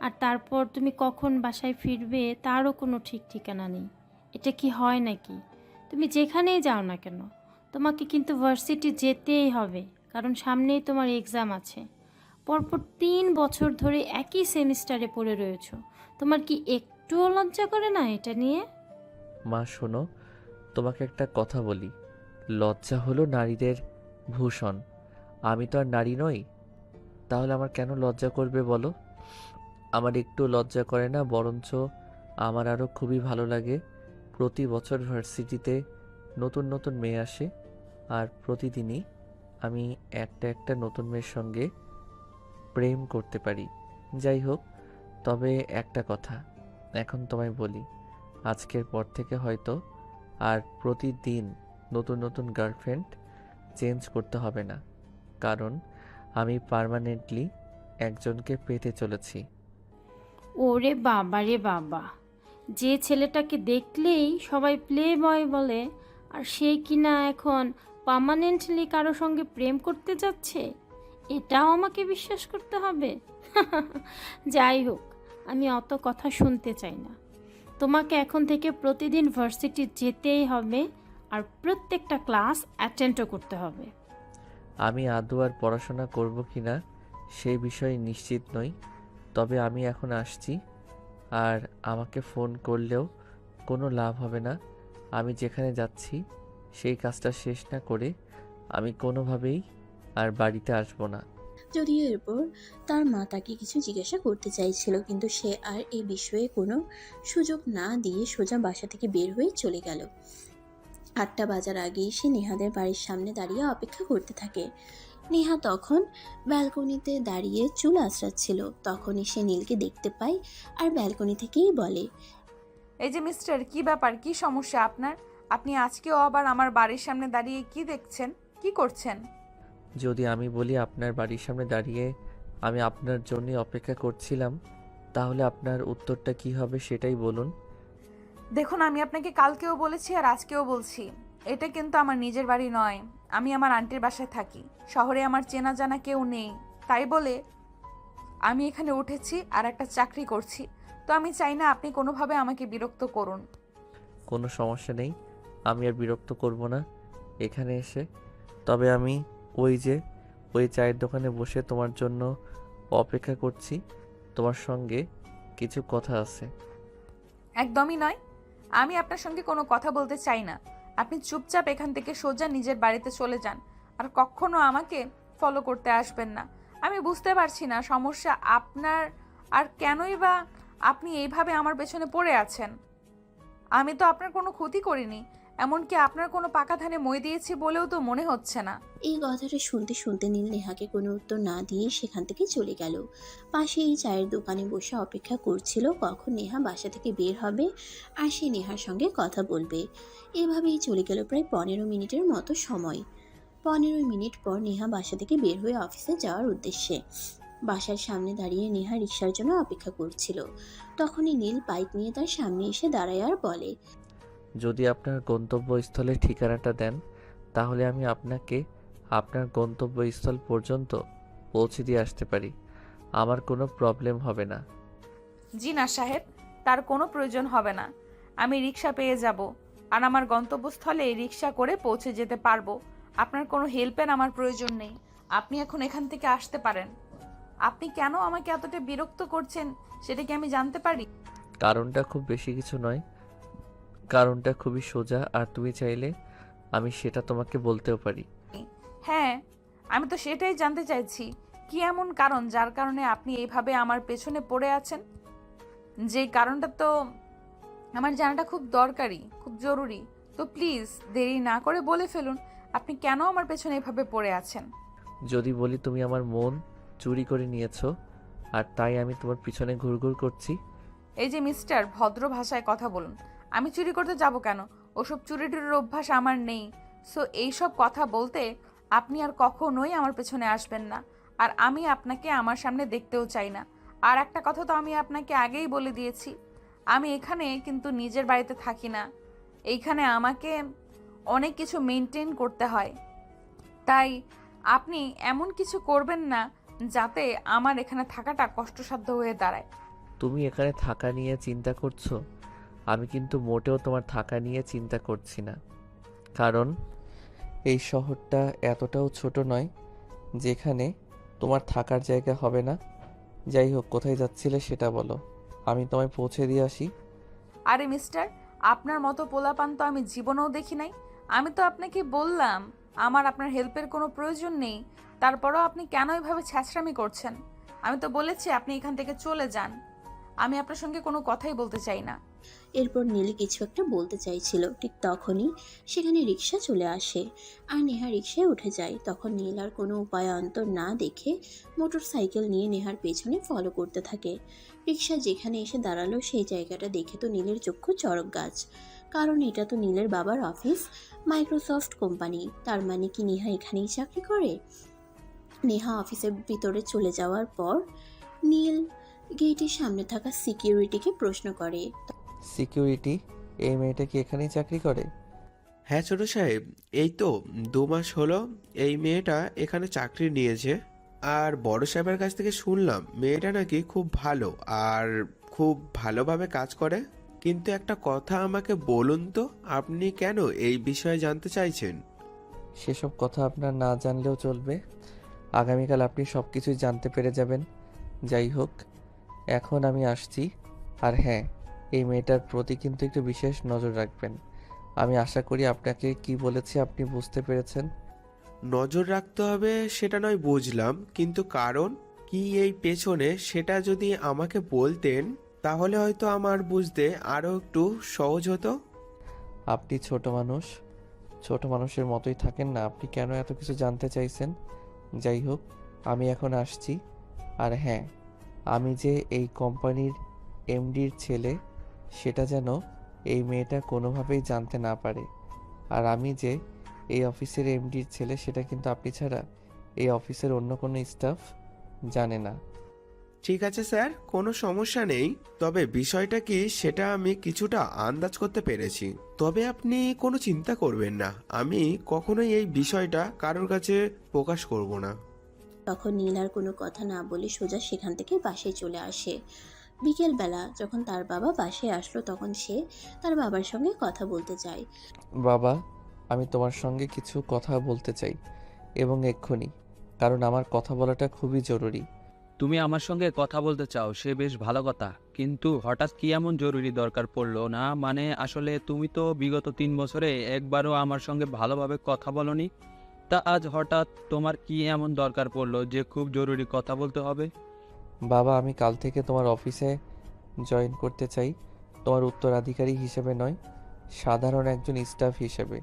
আর তারপর তুমি কখন বাসায় ফিরবে তারও কোনো ঠিক ঠিকানা নেই। এটা কি হয় নাকি? তুমি যেখানেই যাও না কেন, তোমাকে কিন্তু ভার্সিটি যেতেই হবে, কারণ সামনেই তোমার এক্সাম আছে। পরপর 3 বছর ধরে একই সেমিস্টারে পড়ে রয়েছো। তোমার কি একটুও লজ্জা করে না এটা নিয়ে? মা শোনো, তোমাকে একটা কথা বলি। লজ্জা হলো নারীদের ভূষণ। আমি তো আর নারী নই, তাহলে আমার কেন লজ্জা করবে বলো? আমার একটু লজ্জা করে না, বরঞ্চ আমার আরও খুবই ভালো লাগে। প্রতি বছর ভার্সিটিতে নতুন নতুন মেয়ে আসে, আর প্রতিদিনই আমি একটা একটা নতুন মেয়ের সঙ্গে প্রেম করতে পারি। যাই হোক, তবে একটা কথা এখন তোমায় বলি, আজকের পর থেকে হয়তো আর প্রতিদিন নতুন নতুন গার্লফ্রেন্ড চেঞ্জ করতে হবে না, কারণ আমি পার্মানেন্টলি একজনকে পেতে চলেছি। ওরে বাবা রে বাবা, যে ছেলেটাকে দেখলেই সবাই প্লে বয় বলে, আর সে কিনা এখন পার্মানেন্টলি কারো সঙ্গে প্রেম করতে যাচ্ছে, এটাও আমাকে বিশ্বাস করতে হবে? যাই হোক, আমি অত কথা শুনতে চাই না। তোমাকে এখন থেকে প্রতিদিন ভার্সিটি যেতেই হবে, আর প্রত্যেকটা ক্লাস অ্যাটেন্ডও করতে হবে। আমি আদৌ আর পড়াশোনা করব কি না সেই বিষয়ে নিশ্চিত নই, তবে আমি এখন আসছি। আর আমাকে ফোন করলেও কোনো লাভ হবে না। আমি যেখানে যাচ্ছি সেই কাজটা শেষ না করে আমি কোনোভাবেই আর বাড়িতে আসবো না। যদিও এরপর তার মা তাকে কিছু জিজ্ঞাসা করতে চাইছিল, কিন্তু সে আর এই বিষয়ে কোনো সুযোগ না দিয়ে সোজা বাসা থেকে বের হয়ে চলে গেল। 8টা বাজার আগেই সে নেহাদের বাড়ির সামনে দাঁড়িয়ে অপেক্ষা করতে থাকে। নেহা তখন ব্যালকনিতে দাঁড়িয়ে চুল আঁচড়াচ্ছিল। তখনই সে নীলকে দেখতে পায় আর ব্যালকনি থেকেই বলে, এই যে মিস্টার, কি ব্যাপার, কি সমস্যা আপনার? আপনি আজকেও আবার আমার বাড়ির সামনে দাঁড়িয়ে কি দেখছেন, কি করছেন? যদি আমি বলি আপনার বাড়ির সামনে দাঁড়িয়ে আমি আপনার জন্যই অপেক্ষা করছিলাম, তাহলে আপনার উত্তরটা কি হবে সেটাই বলুন। দেখুন, আমি আপনাকে কালকেও বলেছি আর আজকেও বলছি, এটা কিন্তু আমার নিজের বাড়ি নয়। আমি আমার আন্টির বাসায় থাকি। শহরে আমার চেনা জানা কেউ নেই, তাই বলে আমি এখানে উঠেছি আর একটা চাকরি করছি। তো আমি চাই না আপনি কোনোভাবে আমাকে বিরক্ত করুন। কোনো সমস্যা নেই, আমি আর বিরক্ত করব না এখানে এসে। তবে আমি ওই চায়ের দোকানে বসে তোমার জন্য অপেক্ষা করছি। তোমার সঙ্গে কিছু কথা আছে। একদমই নয়, আমি আপনার সঙ্গে কোনো কথা বলতে চাই না। আপনি চুপচাপ এখান থেকে সোজা নিজের বাড়িতে চলে যান, আর কখনো আমাকে ফলো করতে আসবেন না। আমি বুঝতে পারছি না সমস্যা আপনার, আর কেনই বা আপনি এইভাবে আমার পেছনে পড়ে আছেন। আমি তো আপনার কোনো ক্ষতি করিনি, এমনকি আপনার কোনো পাকা ধানে মই দিয়েছি বলেও তো মনে হচ্ছে না। এই কথাটা শুনতে শুনতে নীল নেহাকে কোনো উত্তর না দিয়ে সেখান থেকে চলে গেল। পাশে এই চায়ের দোকানে বসে অপেক্ষা করছিল কখন নেহা বাসা থেকে বের হবে আর সে নেহার সঙ্গে কথা বলবে। এভাবেই চলে গেল প্রায় 15 মিনিটের মতো সময়। 15 মিনিট পর নেহা বাসা থেকে বের হয়ে অফিসে যাওয়ার উদ্দেশ্যে বাসার সামনে দাঁড়িয়ে নেহা রিকশার জন্য অপেক্ষা করছিল। তখনই নীল বাইক নিয়ে তার সামনে এসে দাঁড়ায় আর বলে, যদি আপনার গন্তব্যস্থলের ঠিকানাটা দেন, তাহলে আমি আপনাকে আপনার গন্তব্যস্থল পর্যন্ত পৌঁছে দিয়ে আসতে পারি। আমার কোনো প্রবলেম হবে না। জি না সাহেব, তার কোনো প্রয়োজন হবে না। আমি রিক্সা পেয়ে যাব, আর আমার গন্তব্যস্থলে রিক্সা করে পৌঁছে যেতে পারবো। আপনার কোনো হেল্পের আমার প্রয়োজন নেই। আপনি এখন এখান থেকে আসতে পারেন। আপনি কেন আমাকে এতটা বিরক্ত করছেন সেটা কি আমি জানতে পারি? কারণটা খুব বেশি কিছু নয়, কারণটা খুবই সোজা, আর তুমি চাইলে আমি সেটা তোমাকে বলতেও পারি। হ্যাঁ, আমি তো সেটাই জানতে চাইছি, কি এমন কারণ যার কারণে আপনি এইভাবে আমার পেছনে পড়ে আছেন? যেই কারণটা তো আমার জানাটা খুব দরকারি, খুব জরুরি। তো প্লিজ দেরি না করে বলে ফেলুন, আপনি কেন আমার পেছনে এভাবে পড়ে আছেন? যদি বলি তুমি আমার মন চুরি করে নিয়েছো, আর তাই আমি তোমার পিছনে ঘুরঘুর করছি। এই যে মিস্টার, ভদ্র ভাষায় কথা বলুন। আমি চুরি করতে যাব কেন? ওসব চুরি টুরির অভ্যাস আমার নেই। সো এইসব কথা বলতে আপনি আর কখনোই আমার পেছনে আসবেন না, আর আমি আপনাকে আমার সামনে দেখতেও চাই না। আর একটা কথা তো আমি আপনাকে আগেই বলে দিয়েছি, আমি এখানে কিন্তু নিজের বাড়িতে থাকি না। এইখানে আমাকে অনেক কিছু মেনটেন করতে হয়, তাই আপনি এমন কিছু করবেন না যাতে আমার এখানে থাকাটা কষ্টসাধ্য হয়ে দাঁড়ায়। তুমি এখানে থাকা নিয়ে চিন্তা করছো, আমি কিন্তু মোটেও তোমার থাকা নিয়ে চিন্তা করছি না। কারণ এই শহরটা এতটাও ছোট নয় যেখানে তোমার থাকার জায়গা হবে না। যাই হোক, কোথায় যাচ্ছিলে সেটা বলো, আমি তোমায় পৌঁছে দিয়ে আসি। আরে মিস্টার, আপনার মতো পোলাপান তো আমি জীবনেও দেখি নাই। আমি তো আপনাকে বললাম আমার আপনার হেল্পের কোনো প্রয়োজন নেই, তারপরও আপনি কেন এভাবে ছ্যাঁচড়ামি করছেন? আমি তো বলেছি আপনি এখান থেকে চলে যান। আমি আপনার সঙ্গে কোনো কথাই বলতে চাই না। এরপর নীল কিছু একটা বলতে চাইছিল, ঠিক তখনই সেখানে রিক্সা চলে আসে আর নেহা রিক্সায় উঠে যায়। তখন নীল আর কোনো উপায় অন্তর না দেখে মোটর সাইকেল নিয়ে নেহার পেছনে ফলো করতে থাকে। রিক্সা যেখানে এসে দাঁড়ালো সেই জায়গাটা দেখে তো নীলের চক্ষু চড়ক গাছ, কারণ এটা তো নীলের বাবার অফিস, মাইক্রোসফট কোম্পানি। তার মানে কি নেহা এখানেই চাকরি করে? নেহা অফিসের ভিতরে চলে যাওয়ার পর নীল গেটের সামনে থাকা সিকিউরিটিকে প্রশ্ন করে। সিকিউরিটি, এই মেয়েটা কি এখানেই চাকরি করে? হ্যাঁ ছোট সাহেব, এই তো 2 মাস হলো এই মেয়েটা এখানে চাকরি নিয়েছে। আর বড় সাহেবের কাছ থেকে শুনলাম মেয়েটা নাকি খুব ভালো আর খুব ভালোভাবে কাজ করে। কিন্তু একটা কথা আমাকে বলুন তো, আপনি কেন এই বিষয়ে জানতে চাইছেন? সেসব কথা আপনার না জানলেও চলবে। আগামীকাল আপনি সব কিছুই জানতে পেরে যাবেন। যাই হোক, এখন আমি আসছি। আর হ্যাঁ, এই মেয়েটার প্রতি কিন্তু একটু বিশেষ নজর রাখবেন। আমি আশা করি আপনাকে কি বলেছি আপনি বুঝতে পেরেছেন। নজর রাখতে হবে সেটা নয় বুঝলাম, কিন্তু কারণ কি এই পেছনে সেটা যদি আমাকে বলতেন তাহলে হয়তো আমার বুঝতে আরো একটু সহজ হতো। আপনি ছোট মানুষ, ছোট মানুষের মতোই থাকেন না। আপনি কেন এত কিছু জানতে চাইছেন? যাই হোক, আমি এখন আসছি। আর হ্যাঁ, আমি যে এই কোম্পানির এমডির ছেলে সেটা যেন এই মেয়েটা কোনোভাবেই জানতে না পারে। আর আমি যে এই অফিসের এমডির ছেলে সেটা কিন্তু আপনি ছাড়া এই অফিসের অন্য কোনো স্টাফ জানে না। ঠিক আছে স্যার, কোনো সমস্যা নেই। তবে বিষয়টা কি সেটা আমি কিছুটা আন্দাজ করতে পেরেছি। তবে আপনি কোনো চিন্তা করবেন না, আমি কখনোই এই বিষয়টা কারোর কাছে প্রকাশ করব না। তখন নীল আর কোনো কথা না বলে সোজা সেখান থেকে বাসায় চলে আসে। বিকেলবেলা যখন তার বাবা বাসায় আসলো তখন সে তার বাবার সঙ্গে কথা বলতে চায়। বাবা, আমি তোমার সঙ্গে কিছু কথা বলতে চাই, এবং এক্ষুনি, কারণ আমার কথা বলাটা খুবই জরুরি। তুমি আমার সঙ্গে কথা বলতে চাও সে বেশ ভালো কথা, কিন্তু হঠাৎ কি এমন জরুরি দরকার পড়লো? না মানে আসলে তুমি তো বিগত 3 বছরে একবারও আমার সঙ্গে ভালোভাবে কথা বলনি, তা আজ হঠাৎ তোমার কি এমন দরকার পড়লো যে খুব জরুরি কথা বলতে হবে? বাবা, আমি কাল থেকে তোমার অফিসে জয়েন করতে চাই, তোমার উত্তরাধিকারী হিসেবে নয়, সাধারণ একজন স্টাফ হিসেবে।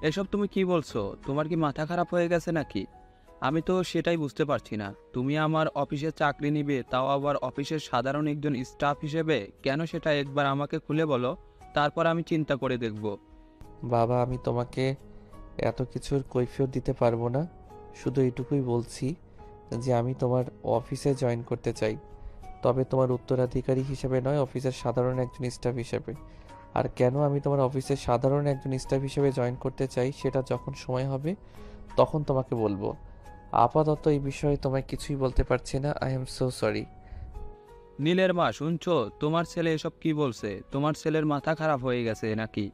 এসব তুমি কি বলছো? তোমার কি মাথা খারাপ হয়ে গেছে নাকি? আমি তো সেটাই বুঝতে পারছি না। তুমি আমার অফিসে চাকরি নিবে, তাও আবার অফিসের সাধারণ একজন স্টাফ হিসেবে? কেন সেটা একবার আমাকে খুলে বলো, তারপর আমি চিন্তা করে দেখব। বাবা, আমি তোমাকে এত কিছুর কৈফিয়ত দিতে পারবো না, শুধু এটুকুই বলছি যে আমি তোমার অফিসে জয়েন করতে চাই, তবে তোমার উত্তরাধিকারী হিসেবে নয়, অফিসের সাধারণ একজন স্টাফ হিসেবে। আর কেন আমি তোমার অফিসের সাধারণ একজন স্টাফ হিসেবে জয়েন করতে চাই সেটা যখন সময় হবে তখন তোমাকে বলবো। আপাতত এই বিষয়ে তোমায় কিছুই বলতে পারছি না। I am so sorry. নীলের মা, শুনছো? তোমার ছেলে এসব কি বলছে? তোমার ছেলের মাথা খারাপ হয়ে গেছে নাকি?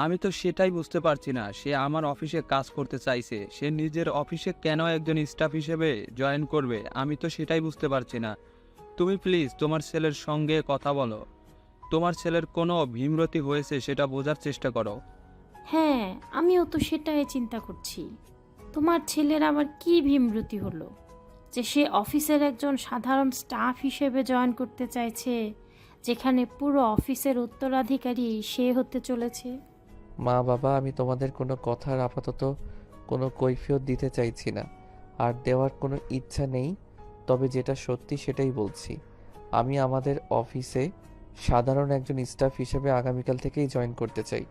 আমি তো সেটাই বুঝতে পারছি না। সে আমার অফিসে কাজ করতে চাইছে, সে নিজের অফিসে কেন একজন স্টাফ হিসেবে জয়েন করবে? আমি তো সেটাই বুঝতে পারছি না। তুমি প্লিজ তোমার ছেলের সঙ্গে কথা বলো। তোমার ছেলের কোনো ভীমরতি হয়েছে সেটা বোঝার চেষ্টা করো। হ্যাঁ, আমিও তো সেটাই চিন্তা করছি। তোমার ছেলের আবার কি ভীমরতি হলো যে সে অফিসের একজন সাধারণ স্টাফ হিসেবে জয়েন করতে চাইছে, যেখানে পুরো অফিসের উত্তরাধিকারী সে হতে চলেছে? মা বাবা, আমি তোমাদের কোনো কথার আপাতত কোনো কৈফিয়ত দিতে চাইছি না, আর দেওয়ার কোনো ইচ্ছা নেই। তবে যেটা সত্যি সেটাই বলছি, আমি আমাদের অফিসে সাধারণ একজন স্টাফ হিসেবে আগামীকাল থেকেই জয়েন করতে চাই।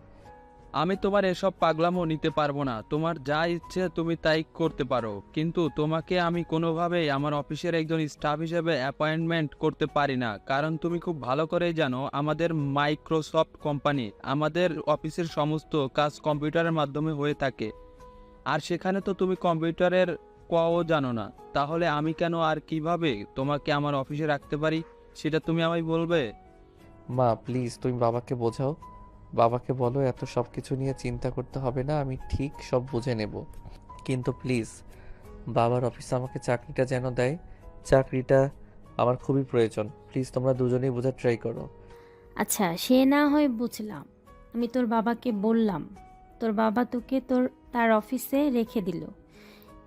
আমি তোমার এসব পাগলামো নিতে পারবো না। তোমার যা ইচ্ছে তুমি তাই করতে পারো, কিন্তু তোমাকে আমি কোনোভাবেই আমার অফিসের একজন স্টাফ হিসেবে অ্যাপয়েন্টমেন্ট করতে পারি না। কারণ তুমি খুব ভালো করেই জানো আমাদের মাইক্রোসফট কোম্পানি, আমাদের অফিসের সমস্ত কাজ কম্পিউটারের মাধ্যমে হয়ে থাকে। আর সেখানে তো তুমি কম্পিউটারের কও জানো না। তাহলে আমি কেন আর কিভাবে তোমাকে আমার অফিসে রাখতে পারি সেটা তুমি আমায় বলবে? মা প্লিজ, তুমি বাবাকে বোঝাও। বাবাকে বলো এত সব কিছু নিয়ে চিন্তা করতে হবে না, আমি ঠিক সব বুঝে নেব। কিন্তু প্লিজ বাবার অফিসে আমাকে চাকরিটা যেন দেয়। চাকরিটা আমার খুবই প্রয়োজন। প্লিজ তোমরা দুজনেই বোঝার ট্রাই করো। আচ্ছা, সে না হয় বুঝলাম। আমি তোর বাবাকে বললাম, তোর বাবা তোকে তার অফিসে রেখে দিল,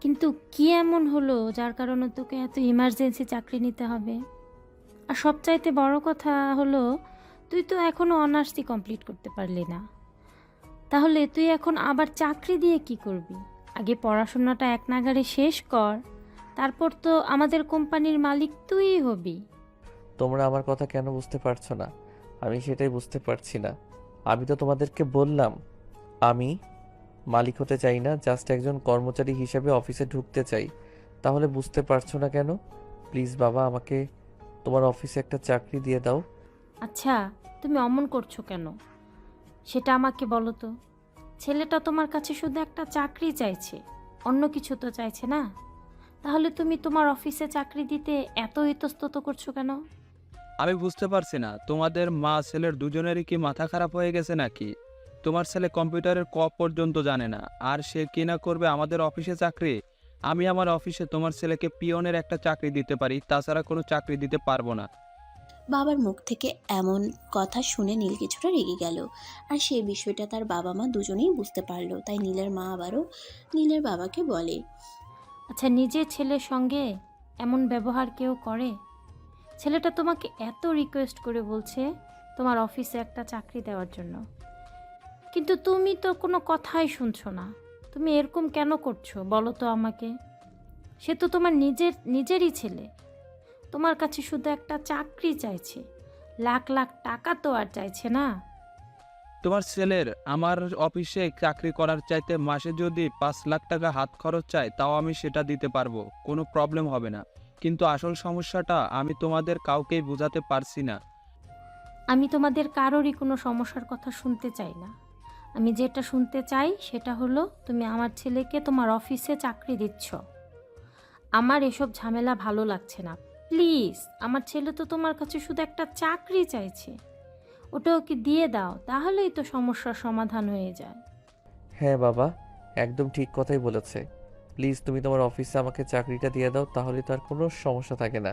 কিন্তু কি এমন হলো যার কারণে তোকে এত ইমার্জেন্সি চাকরি নিতে হবে? আর সবচাইতে বড় কথা হলো, তুই তো এখনো অনার্সই কমপ্লিট করতে পারলি না। তাহলে তুই এখন আবার চাকরি দিয়ে কি করবি? আগে পড়াশোনাটা এক নাগাড়ে শেষ কর, তারপর তো আমাদের কোম্পানির মালিক তুইই হবি। তোমরা আমার কথা কেন বুঝতে পারছো না? আমি সেটাই বুঝতে পারছি না। আমি তো তোমাদেরকে বললাম আমি মালিক হতে চাই না, জাস্ট একজন কর্মচারী হিসেবে অফিসে ঢুকতে চাই। তাহলে বুঝতে পারছো না কেন? প্লিজ বাবা, আমাকে তোমার অফিসে একটা চাকরি দিয়ে দাও। আচ্ছা, তুমি অমন করছো কেন সেটা আমাকে বলো তো। ছেলেটা তোমার কাছে শুধু একটা চাকরি চাইছে, অন্য কিছু তো চাইছে না। তাহলে তুমি তোমার অফিসে চাকরি দিতে এত ইতস্তত করছো কেন? আমি বুঝতে পারছি না, তোমাদের মা ছেলের দুজনেরই কি মাথা খারাপ হয়ে গেছে নাকি? তোমার ছেলে কম্পিউটারের ক পর্যন্ত জানে না, আর সে কিনা করবে আমাদের অফিসে চাকরি? আমি আমার অফিসে তোমার ছেলেকে পিয়নের একটা চাকরি দিতে পারি, তাছাড়া কোনো চাকরি দিতে পারবো না। বাবার মুখ থেকে এমন কথা শুনে নীল কিছুটা রেগে গেল। আর সেই বিষয়টা তার বাবা মা দুজনেই বুঝতে পারলো। তাই নীলের মা আবারও নীলের বাবাকে বলে, আচ্ছা, নিজের ছেলের সঙ্গে এমন ব্যবহার কেউ করে? ছেলেটা তোমাকে এত রিকোয়েস্ট করে বলছে তোমার অফিসে একটা চাকরি দেওয়ার জন্য, কিন্তু তুমি তো কোনো কথাই শুনছো না। তুমি এরকম কেন করছো বলো তো আমাকে? সে তো তোমার নিজেরই ছেলে, তোমার কাছে শুধু একটা চাকরি চাইছে, লাখ লাখ টাকা তো আর চাইছে না। তোমার ছেলের আমার অফিসে চাকরি করার চাইতে মাসে যদি 5 লাখ টাকা হাত খরচ চায়, তাও আমি সেটা দিতে পারবো, কোনো প্রবলেম হবে না। কিন্তু আসল সমস্যাটা আমি তোমাদের কাউকেই বোঝাতে পারছি না। আমি তোমাদের কারোরই কোনো সমস্যার কথা শুনতে চাই না। আমি যেটা শুনতে চাই সেটা হলো, তুমি আমার ছেলেকে তোমার অফিসে চাকরি দিচ্ছ। আমার এসব ঝামেলা ভালো লাগছে না। প্লিজ, আমার ছেলে তো তোমার কাছে শুধু একটা চাকরি চাইছে, ওটা ওকে দিয়ে দাও, তাহলেই তো সমস্যার সমাধান হয়ে যায়। হ্যাঁ বাবা, একদম ঠিক কথাই বলেছে। প্লিজ তুমি তোমার অফিসে আমাকে চাকরিটা দিয়ে দাও, তাহলে তো আর কোনো সমস্যা থাকে না।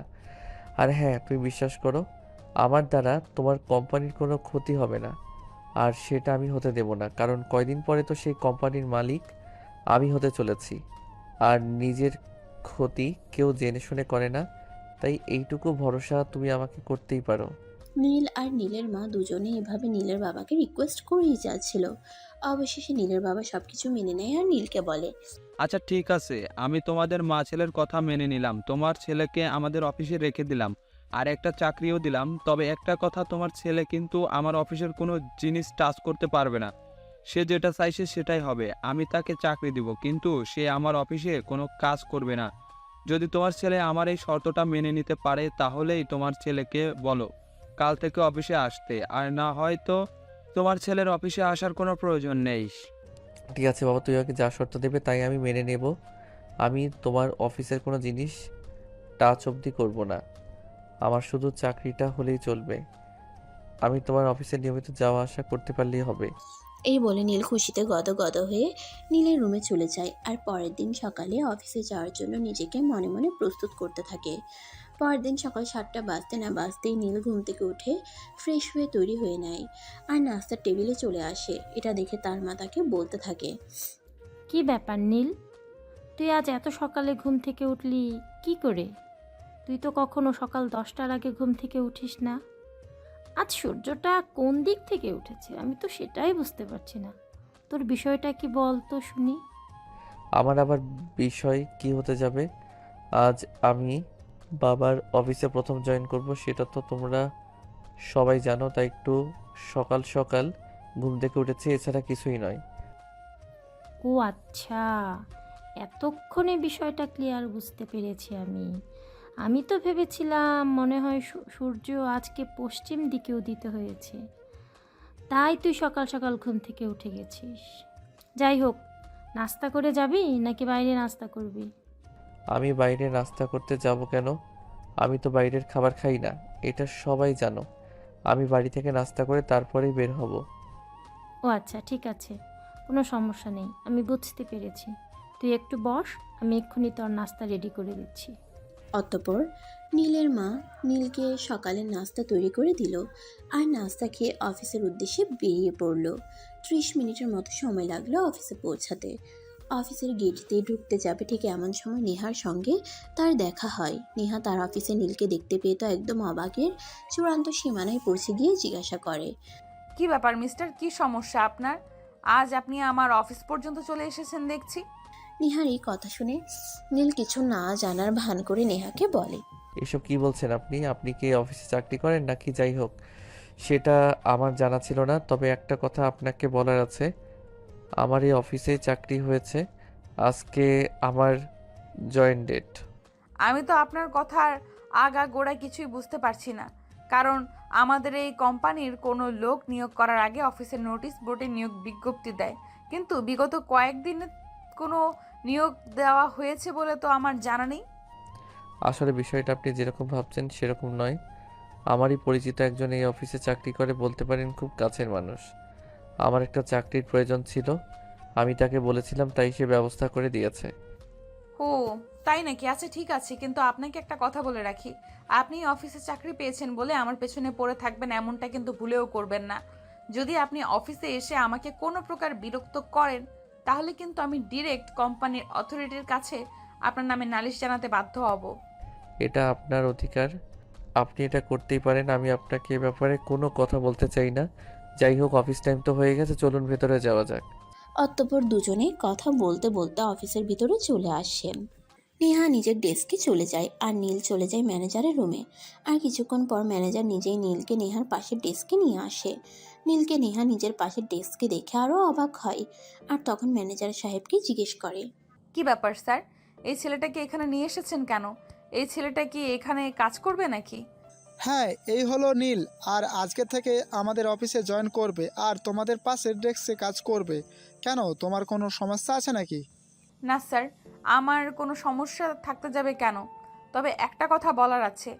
আর হ্যাঁ, তুমি বিশ্বাস করো, আমার দ্বারা তোমার কোম্পানির কোনো ক্ষতি হবে না। আর সেটা আমি হতে দেব না, কারণ কয়দিন পরে তো সেই কোম্পানির মালিক আমি হতে চলেছি। আর নিজের ক্ষতি কেউ জেনে শুনে করে না, তাই এইটুকু ভরসা তুমি আমাকে করতেই পারো। নীল আর নীলের মা দুজনে এভাবে নীলের বাবাকে রিকোয়েস্ট করেই যাচ্ছিল। অবশেষে নীলের বাবা সবকিছু মেনে নেয় আর নীলকে বলে, আচ্ছা ঠিক আছে, আমি তোমাদের মা ছেলের কথা মেনে নিলাম, তোমার ছেলেকে আমাদের অফিসে রেখে দিলাম, আর একটা চাকরিও দিলাম। তবে একটা কথা, তোমার ছেলে কিন্তু আমার অফিসের কোনো জিনিস টাচ করতে পারবে না। সে যেটা চাইছে সেটাই হবে। আমি তাকে চাকরি দিব, কিন্তু সে আমার অফিসে কোনো কাজ করবে না। যদি তোমার ছেলে আমার এই শর্তটা মেনে নিতে পারে, তাহলেই তোমার ছেলেকে বলো কাল থেকে অফিসে আসতে, আর না হয় তো তোমার ছেলের অফিসে আসার কোনো প্রয়োজন নেই। ঠিক আছে বাবা, তুই আমাকে যা শর্ত দেবে তাই আমি মেনে নেব। আমি তোমার অফিসের কোনো জিনিস টাচ অবধি করব না। আমার শুধু চাকরিটা হলেই চলবে। আমি তোমার অফিসে নিয়মিত যাওয়া আসা করতে পারলেই হবে। এই বলে নীল খুশিতে গদগদ হয়ে নীলের রুমে চলে যায়। আর পরের দিন সকালে অফিসে যাওয়ার জন্য নিজেকে মনে মনে প্রস্তুত করতে থাকে। পরের দিন সকাল 7টা বাজতে না বাজতেই নীল ঘুম থেকে উঠে ফ্রেশ হয়ে তৈরি হয়ে নেয় আর নাস্তার টেবিলে চলে আসে। এটা দেখে তার মা তাকে বলতে থাকে, কি ব্যাপার নীল, তুই আজ এত সকালে ঘুম থেকে উঠলি কি করে? তুই তো কখনো সকাল 10টার আগে ঘুম থেকে উঠিস না। আজ সূর্যটা কোন দিক থেকে উঠেছে আমি তো সেটাই বুঝতে পারছি না। তোর বিষয়টা কি বল তো শুনি। আমার আবার বিষয় কি হতে যাবে? আজ আমি বাবার অফিসে প্রথম জয়েন করব, সেটা তো তোমরা সবাই জানো, তাই একটু সকাল সকাল ঘুম থেকে উঠেছি, এছাড়া কিছুই নয়। ও আচ্ছা, এতক্ষণে বিষয়টা ক্লিয়ার বুঝতে পেরেছি আমি। আমি তো ভেবেছিলাম মনে হয় সূর্য আজকে পশ্চিম দিকে উদিত হয়েছে, তাই তুই সকাল সকাল ঘুম থেকে উঠে গেছিস। যাই হোক, নাস্তা করে যাবি নাকি বাইরে নাস্তা করবি? আমি বাইরে নাস্তা করতে যাব কেন? আমি তো বাইরের খাবার খাই না, এটা সবাই জানো। আমি বাড়ি থেকে নাস্তা করে তারপরেই বের হব। ও আচ্ছা, ঠিক আছে, কোনো সমস্যা নেই, আমি বুঝতে পেরেছি। তুই একটু বস, আমি এক্ষুনি তোর নাস্তা রেডি করে দিচ্ছি। অতঃপর নীলের মা নীলকে সকালের নাস্তা তৈরি করে দিল আর নাস্তা খেয়ে অফিসের উদ্দেশ্যে বেরিয়ে পড়ল। 30 মিনিটের মতো সময় লাগলো অফিসে পৌঁছাতে। অফিসের গেট দিয়ে ঢুকতে যাবে ঠিক এমন সময় নেহার সঙ্গে তার দেখা হয়। নেহা তার অফিসে নীলকে দেখতে পেয়ে তো একদম অবাকের চূড়ান্ত সীমানায় পৌঁছে গিয়ে জিজ্ঞাসা করে, কি ব্যাপার মিস্টার, কি সমস্যা আপনার? আজ আপনি আমার অফিস পর্যন্ত চলে এসেছেন দেখছি। নেহার এই কথা শুনে নীল কিছু না জানার ভান করে নেহাকে বলে, এসব কি বলছেন আপনি? আপনি কি অফিসে চাকরি করেন নাকি? যাই হোক, সেটা আমার জানা ছিল না। তবে একটা কথা আপনাকে বলার আছে, আমার এই অফিসে চাকরি হয়েছে। আজকে আমার জয়েন ডেট। আমি তো আপনার কথার আগা গোড়া কিছুই বুঝতে পারছি না, কারণ আমাদের এই কোম্পানির কোনো লোক নিয়োগ করার আগে অফিসের নোটিশ বোর্ডে নিয়োগ বিজ্ঞপ্তি দেয়, কিন্তু বিগত কয়েকদিনে কোনো নিয়োগ দেওয়া হয়েছে বলে তো আমার জানা নেই। আসলে বিষয়টা আপনি যেরকম ভাবছেন সেরকম নয়। আমারই পরিচিত একজন এই অফিসে চাকরি করে, বলতে পারেন খুব কাছের মানুষ। আমার একটা চাকরির প্রয়োজন ছিল, আমি তাকে বলেছিলাম, তাই সে ব্যবস্থা করে দিয়েছে। ও তাই নাকি? আচ্ছা ঠিক আছে, কিন্তু আপনাকে একটা কথা বলে রাখি, আপনি অফিসে চাকরি পেয়েছেন বলে আমার পেছনে পড়ে থাকবেন এমনটা কিন্তু ভুলেও করবেন না। যদি আপনি অফিসে এসে আমাকে কোনো প্রকার বিরক্ত করেন, তাহলে কিন্তু আমি ডিরেক্ট কোম্পানির অথরিটির কাছে আপনার নামে নালিশ জানাতে বাধ্য হব। এটা আপনার অধিকার, আপনি এটা করতেই পারেন। আমি আপনাকে এ ব্যাপারে কোনো কথা বলতে চাই না। যাই হোক, অফিস টাইম তো হয়ে গেছে, চলুন ভেতরে যাওয়া যাক। অতঃপর দুজনে কথা বলতে বলতে অফিসের ভিতরে চলে আসেন। নেহা নিজের ডেস্কে চলে যায় আর নীল চলে যায় ম্যানেজারের রুমে। আর কিছুক্ষণ পর ম্যানেজার নিজেই নীলকে নেহার পাশের ডেস্কে নিয়ে আসে। নীলকে নেহা নিজের পাশের ডেস্কে দেখে আরও অবাক হয় আর তখন ম্যানেজার সাহেবকে জিজ্ঞেস করে, কি ব্যাপার স্যার, এই ছেলেটাকে এখানে নিয়ে এসেছেন কেন? এই ছেলেটা কি এখানে কাজ করবে নাকি? হ্যাঁ, এই হলো নীল, আর আজকে থেকে আমাদের অফিসে জয়েন করবে আর তোমাদের পাশের ডেস্কে কাজ করবে। কেন, তোমার কোনো সমস্যা আছে নাকি? না স্যার, আমার কোনো সমস্যা থাকতে যাবে কেন? তবে একটা কথা বলার আছে,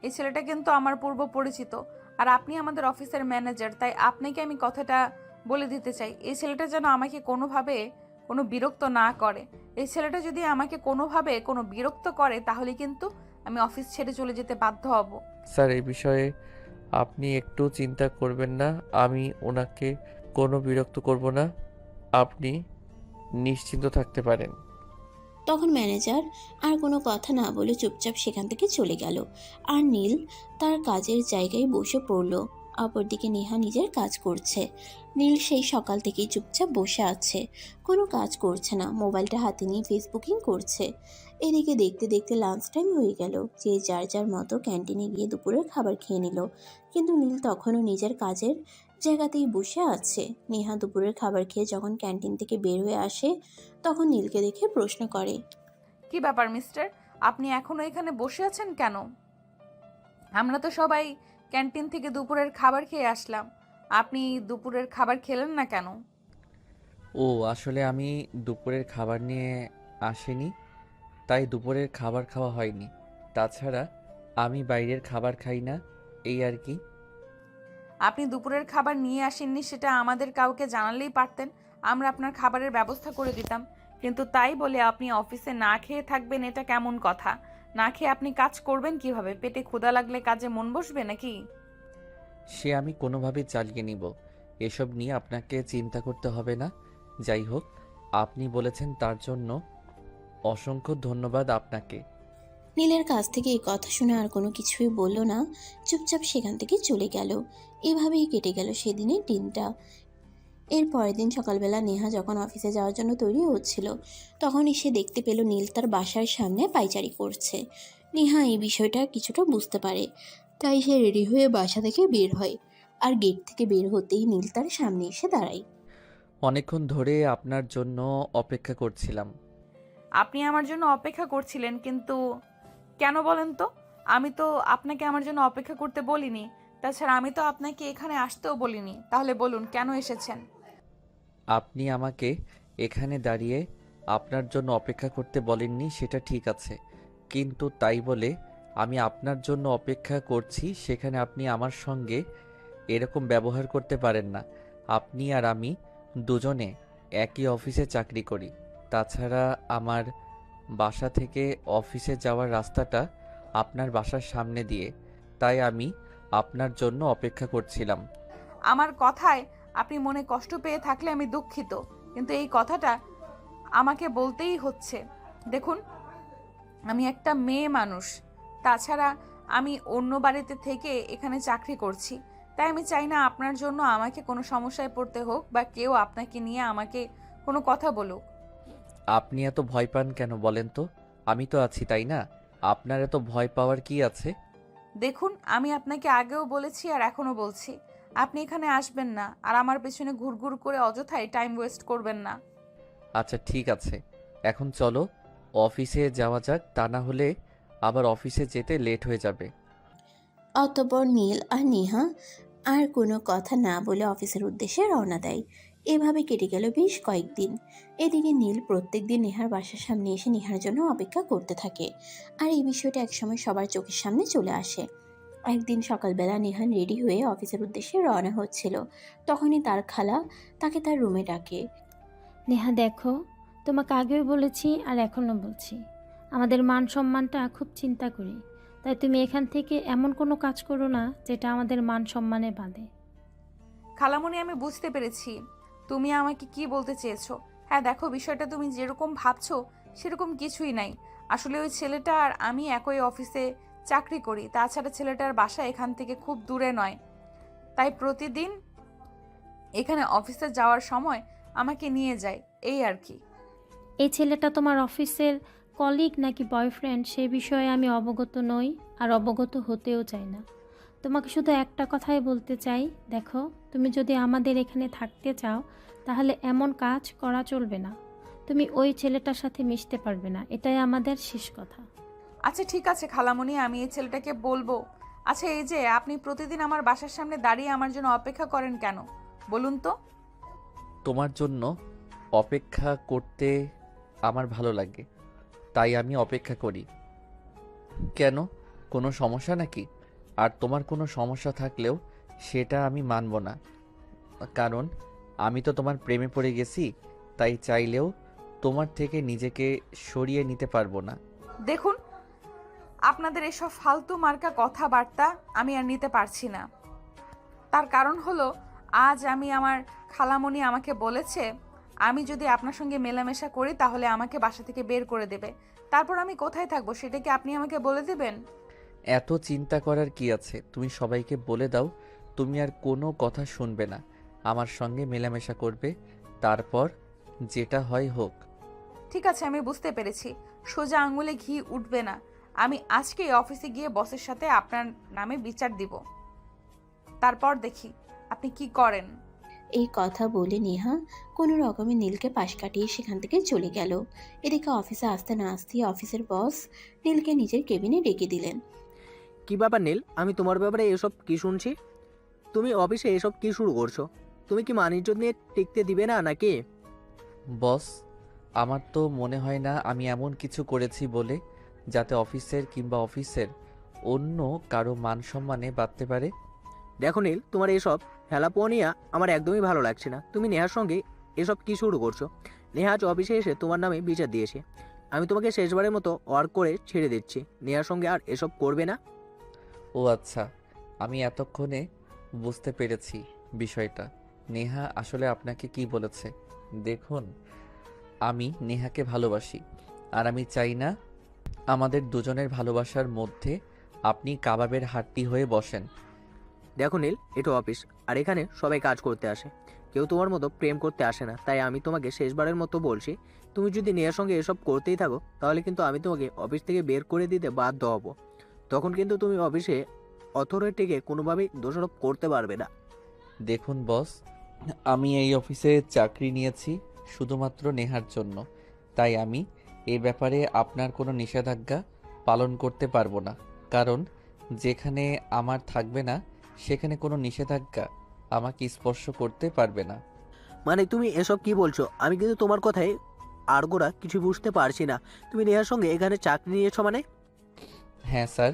এই ছেলেটা কিন্তু আমার পূর্ব পরিচিত, আর আপনি আমাদের অফিসের ম্যানেজার, তাই আপনাকে আমি কথাটা বলে দিতে চাই, এই ছেলেটা যেন আমাকে কোনোভাবে কোনো বিরক্ত না করে। এই ছেলেটা যদি আমাকে কোনোভাবে কোনো বিরক্ত করে, তাহলে কিন্তু আমি অফিস ছেড়ে চলে যেতে বাধ্য হব। স্যার, এই বিষয়ে আপনি একটু চিন্তা করবেন না, আমি ওনাকে কোনো বিরক্ত করব না, আপনি নিশ্চিন্ত থাকতে পারেন। তখন ম্যানেজার আর কোনো কথা না বলে চুপচাপ সেখান থেকে চলে গেল আর নীল তার কাজের জায়গায় বসে পড়ল। অপরদিকে নেহা নিজের কাজ করছে। নীল সেই সকাল থেকেই চুপচাপ বসে আছে, কোনো কাজ করছে না, মোবাইলটা হাতে নিয়ে ফেসবুকিং করছে। এদিকে দেখতে দেখতে লাঞ্চ টাইম হয়ে গেল। যে যার যার মতো ক্যান্টিনে গিয়ে দুপুরের খাবার খেয়ে নিল, কিন্তু নীল তখনও নিজের কাজের জায়গাতেই বসে আছে। নেহা দুপুরের খাবার খেয়ে যখন ক্যান্টিন থেকে বের হয়ে আসে, তখন নীলকে দেখে প্রশ্ন করে, কি ব্যাপার মিস্টার, আপনি এখনো এখানে বসে আছেন কেন? আমরা তো সবাই ক্যান্টিন থেকে দুপুরের খাবার খেয়ে আসলাম, আপনি দুপুরের খাবার খেলেন না কেন? ও, আসলে আমি দুপুরের খাবার নিয়ে আসিনি, তাই দুপুরের খাবার খাওয়া হয়নি। তাছাড়া আমি বাইরের খাবার খাই না, এই আর কি। আপনি দুপুরের খাবার নিয়ে আসেননি সেটা আমাদের কাউকে জানালেই পারতেন, আমরা আপনার খাবারের ব্যবস্থা করে দিতাম। কিন্তু তাই বলে আপনি অফিসে না খেয়ে থাকবেন, এটা কেমন কথা? না খেয়ে আপনি কাজ করবেন কিভাবে? পেটে ক্ষুধা লাগলে কাজে মন বসবে নাকি? সে আমি কোনোভাবে চালিয়ে নিব, এসব নিয়ে আপনাকে চিন্তা করতে হবে না। যাই হোক, আপনি বলেছেন তার জন্য অসংখ্য ধন্যবাদ আপনাকে। নীলের কাছ থেকে এই কথা শুনে আর কোনো কিছুই বলল না, চুপচাপ সেখান থেকে চলে গেল। এভাবেই কেটে গেল সেদিনের দিনটা। এর পরের দিন সকালবেলা নেহা যখন অফিসে যাওয়ার জন্য তৈরি হচ্ছিল, তখনই সে দেখতে পেল নীল তার বাসার সামনে পায়চারি করছে। নেহা এই বিষয়টা কিছুটা বুঝতে পারে, তাই সে রেডি হয়ে বাসা থেকে বের হয়। আর গেট থেকে বের হতেই নীল তার সামনে এসে দাঁড়ায়। অনেকক্ষণ ধরে আপনার জন্য অপেক্ষা করছিলাম। আপনি আমার জন্য অপেক্ষা করছিলেন, কিন্তু কেন বলেন তো? আমি তো আপনাকে আমার জন্য অপেক্ষা করতে বলিনি, তাছাড়া আমি তো আপনাকে এখানে আসতেও বলিনি। তাহলে বলুন কেন এসেছেন? আপনি আমাকে এখানে দাঁড়িয়ে আপনার জন্য অপেক্ষা করতে বলেননি, সেটা ঠিক আছে, কিন্তু তাই বলে আমি আপনার জন্য অপেক্ষা করছি সেখানে আপনি আমার সঙ্গে এরকম ব্যবহার করতে পারেন না। আপনি আর আমি দুজনে একই অফিসে চাকরি করি। তাছাড়া আমার বাসা থেকে অফিসে যাওয়ার রাস্তাটা আপনার বাসার সামনে দিয়ে, তাই আমি আপনার জন্য অপেক্ষা করছিলাম। আমার কথায় আপনি মনে কষ্ট পেয়ে থাকলে আমি দুঃখিত, কিন্তু এই কথাটা আমাকে বলতেই হচ্ছে। দেখুন, আমি একটা মেয়ে মানুষ, তাছাড়া আমি অন্য বাড়িতে থেকে এখানে চাকরি করছি, তাই আমি চাই না আপনার জন্য আমাকে কোনো সমস্যায় পড়তে হোক বা কেউ আপনাকে নিয়ে আমাকে কোনো কথা বলুক। আপনি এত ভয় পান কেন বলেন তো? আমি তো আছি, তাই না? আপনার এত ভয় পাওয়ার কি আছে? দেখুন, আমি আপনাকে আগেও বলেছি আর এখনও বলছি, আপনি এখানে আসবেন না আর আমার পেছনে ঘুরঘুর করে অযথাই টাইম ওয়েস্ট করবেন না। আচ্ছা ঠিক আছে, এখন চলো অফিসে যাওয়া যাক, তা না হলে আবার অফিসে যেতে লেট হয়ে যাবে। অতঃপর নীল আর নেহা আর কোনো কথা না বলে অফিসের উদ্দেশ্যে রওনা দেয়। এভাবে কেটে গেল বেশ কয়েকদিন। এদিকে নীল প্রত্যেকদিন নেহার বাসার সামনে এসে নেহার জন্য অপেক্ষা করতে থাকে, আর এই বিষয়টা একসময় সবার চোখের সামনে চলে আসে। একদিন সকালবেলা নেহান রেডি হয়ে অফিসের উদ্দেশ্যে রওনা হচ্ছিল, তখনই তার খালা তাকে তার রুমে ডাকে। নেহা দেখো, তোমাকে আগেও বলেছি আর এখনও বলছি, আমাদের মান সম্মানটা খুব চিন্তা করি, তাই তুমি এখান থেকে এমন কোনো কাজ করো না যেটা আমাদের মান সম্মানে বাঁধে। খালামণি, আমি বুঝতে পেরেছি তুমি আমাকে কি বলতে চেয়েছো। হ্যাঁ দেখো, বিষয়টা তুমি যেরকম ভাবছো সেরকম কিছুই নাই। আসলে ওই ছেলেটা আর আমি একই অফিসে চাকরি করি, তাছাড়া ছেলেটার বাসা এখান থেকে খুব দূরে নয়, তাই প্রতিদিন এখানে অফিসে যাওয়ার সময় আমাকে নিয়ে যায়, এই আর কি। এই ছেলেটা তোমার অফিসের কলিগ নাকি বয়ফ্রেন্ড সে বিষয়ে আমি অবগত নই আর অবগত হতেও চাই না। তোমাকে শুধু একটা কথাই বলতে চাই, দেখো, তুমি যদি আমাদের এখানে থাকতে চাও তাহলে এমন কাজ করা চলবে না। তুমি ওই ছেলেটার সাথে মিশতে পারবে না, এটাই আমাদের শেষ কথা। আচ্ছা ঠিক আছে খালামণি, আমি এই ছেলেটাকে বলবো। আচ্ছা, এই যে আপনি প্রতিদিন আমার বাসার সামনে দাঁড়িয়ে আমার জন্য অপেক্ষা করেন কেন বলুন তো? তোমার জন্য অপেক্ষা করতে আমার ভালো লাগে, তাই আমি অপেক্ষা করি। কেন, কোনো সমস্যা নাকি? আর তোমার কোনো সমস্যা থাকলেও সেটা আমি মানব না, কারণ আমি তো তোমার প্রেমে পড়ে গেছি, তাই চাইলেও তোমার থেকে নিজেকে সরিয়ে নিতে পারবো না। দেখুন, আপনাদের এসব ফালতু মার্কা কথাবার্তা আমি আর নিতে পারছি না। তার কারণ হলো, আজ আমার খালামণি আমাকে বলেছে আমি যদি আপনার সঙ্গে মেলামেশা করি তাহলে আমাকে বাসা থেকে বের করে দেবে। তারপর আমি কোথায় থাকবো সেটা কি আপনি আমাকে বলে দেবেন? এত চিন্তা করার কি আছে? তুমি সবাইকে বলে দাও তুমি আর কোনো কথা শুনবে না, আমার সঙ্গে মেলামেশা করবে, তারপর যেটা হয় হোক। ঠিক আছে, আমি বুঝতে পেরেছি। সোজা আঙুলে ঘি উঠবে না। আমি আজকেই অফিসে গিয়ে বসের সাথে আপনার নামে বিচার দিব, তারপর দেখি আপনি কি করেন। এই কথা বলে নেহা কোনো রকমে নীলকে পাশ কাটিয়ে সেখান থেকে চলে গেল। এদিকে অফিসে আসতে না আসতেই অফিসের বস নীলকে নিজের কেবিনে ডেকে দিলেন। কি ব্যাপার নীল, আমি তোমার ব্যাপারে এসব কি শুনছি? তুমি অফিসে এসব কি শুরু করছো? তুমি কি মান-ইজ্জত নিয়ে টিকতে দিবে না নাকি? বস, আমার তো মনে হয় না আমি এমন কিছু করেছি বলে যাতে অফিসের কিংবা অফিসের অন্য কারো মান সম্মানে বাড়তে পারে। দেখো নীল, তোমার এসব হেলাপোনিয়া আমার একদমই ভালো লাগছে না। তুমি নেহার সঙ্গে এসব কি শুরু করছো? নেহা আজ অফিসে এসে তোমার নামে বিচার দিয়েছে। আমি তোমাকে শেষবারের মতো ওয়ার্ক করে ছেড়ে দিচ্ছি। নেহার সঙ্গে আর এসব করবে না। ও আচ্ছা, আমি এতক্ষণে বুঝতে পেরেছি বিষয়টা। নেহা আসলে আপনাকে কি বলেছে? দেখুন, আমি নেহাকে ভালোবাসি, আর আমি চাই না আমাদের দুজনের ভালোবাসার মধ্যে আপনি কাবাবের হাড্ডি হয়ে বসেন। দেখো নীল, এটা অফিস, আর এখানে সবাই কাজ করতে আসে, কেউ তোমার মতো প্রেম করতে আসে না। তাই আমি তোমাকে শেষবারের মতো বলছি, তুমি যদি নেহার সঙ্গে এসব করতেই থাকো তাহলে কিন্তু আমি তোমাকে অফিস থেকে বের করে দিতে বাধ্য হব। তখন কিন্তু তুমি অফিসে অথরিটিকে কোনোভাবেই দোষারোপ করতে পারবে না। দেখুন বস, আমি এই অফিসে চাকরি নিয়েছি শুধুমাত্র নেহার জন্য, তাই আমি এই ব্যাপারে আপনার কোনো নিষেধাজ্ঞা পালন করতে পারবো না, কারণ যেখানে আমার থাকবে না সেখানে কোনো নিষেধাজ্ঞা আমাকে স্পর্শ করতে পারবে না। মানে তুমি এসব কি বলছো? আমি কিন্তু তোমার কথায় আড়গোড়া কিছু বুঝতে পারছি না। তুমি নেহার সঙ্গে এখানে চাকরি নিয়েছো মানে? হ্যাঁ স্যার,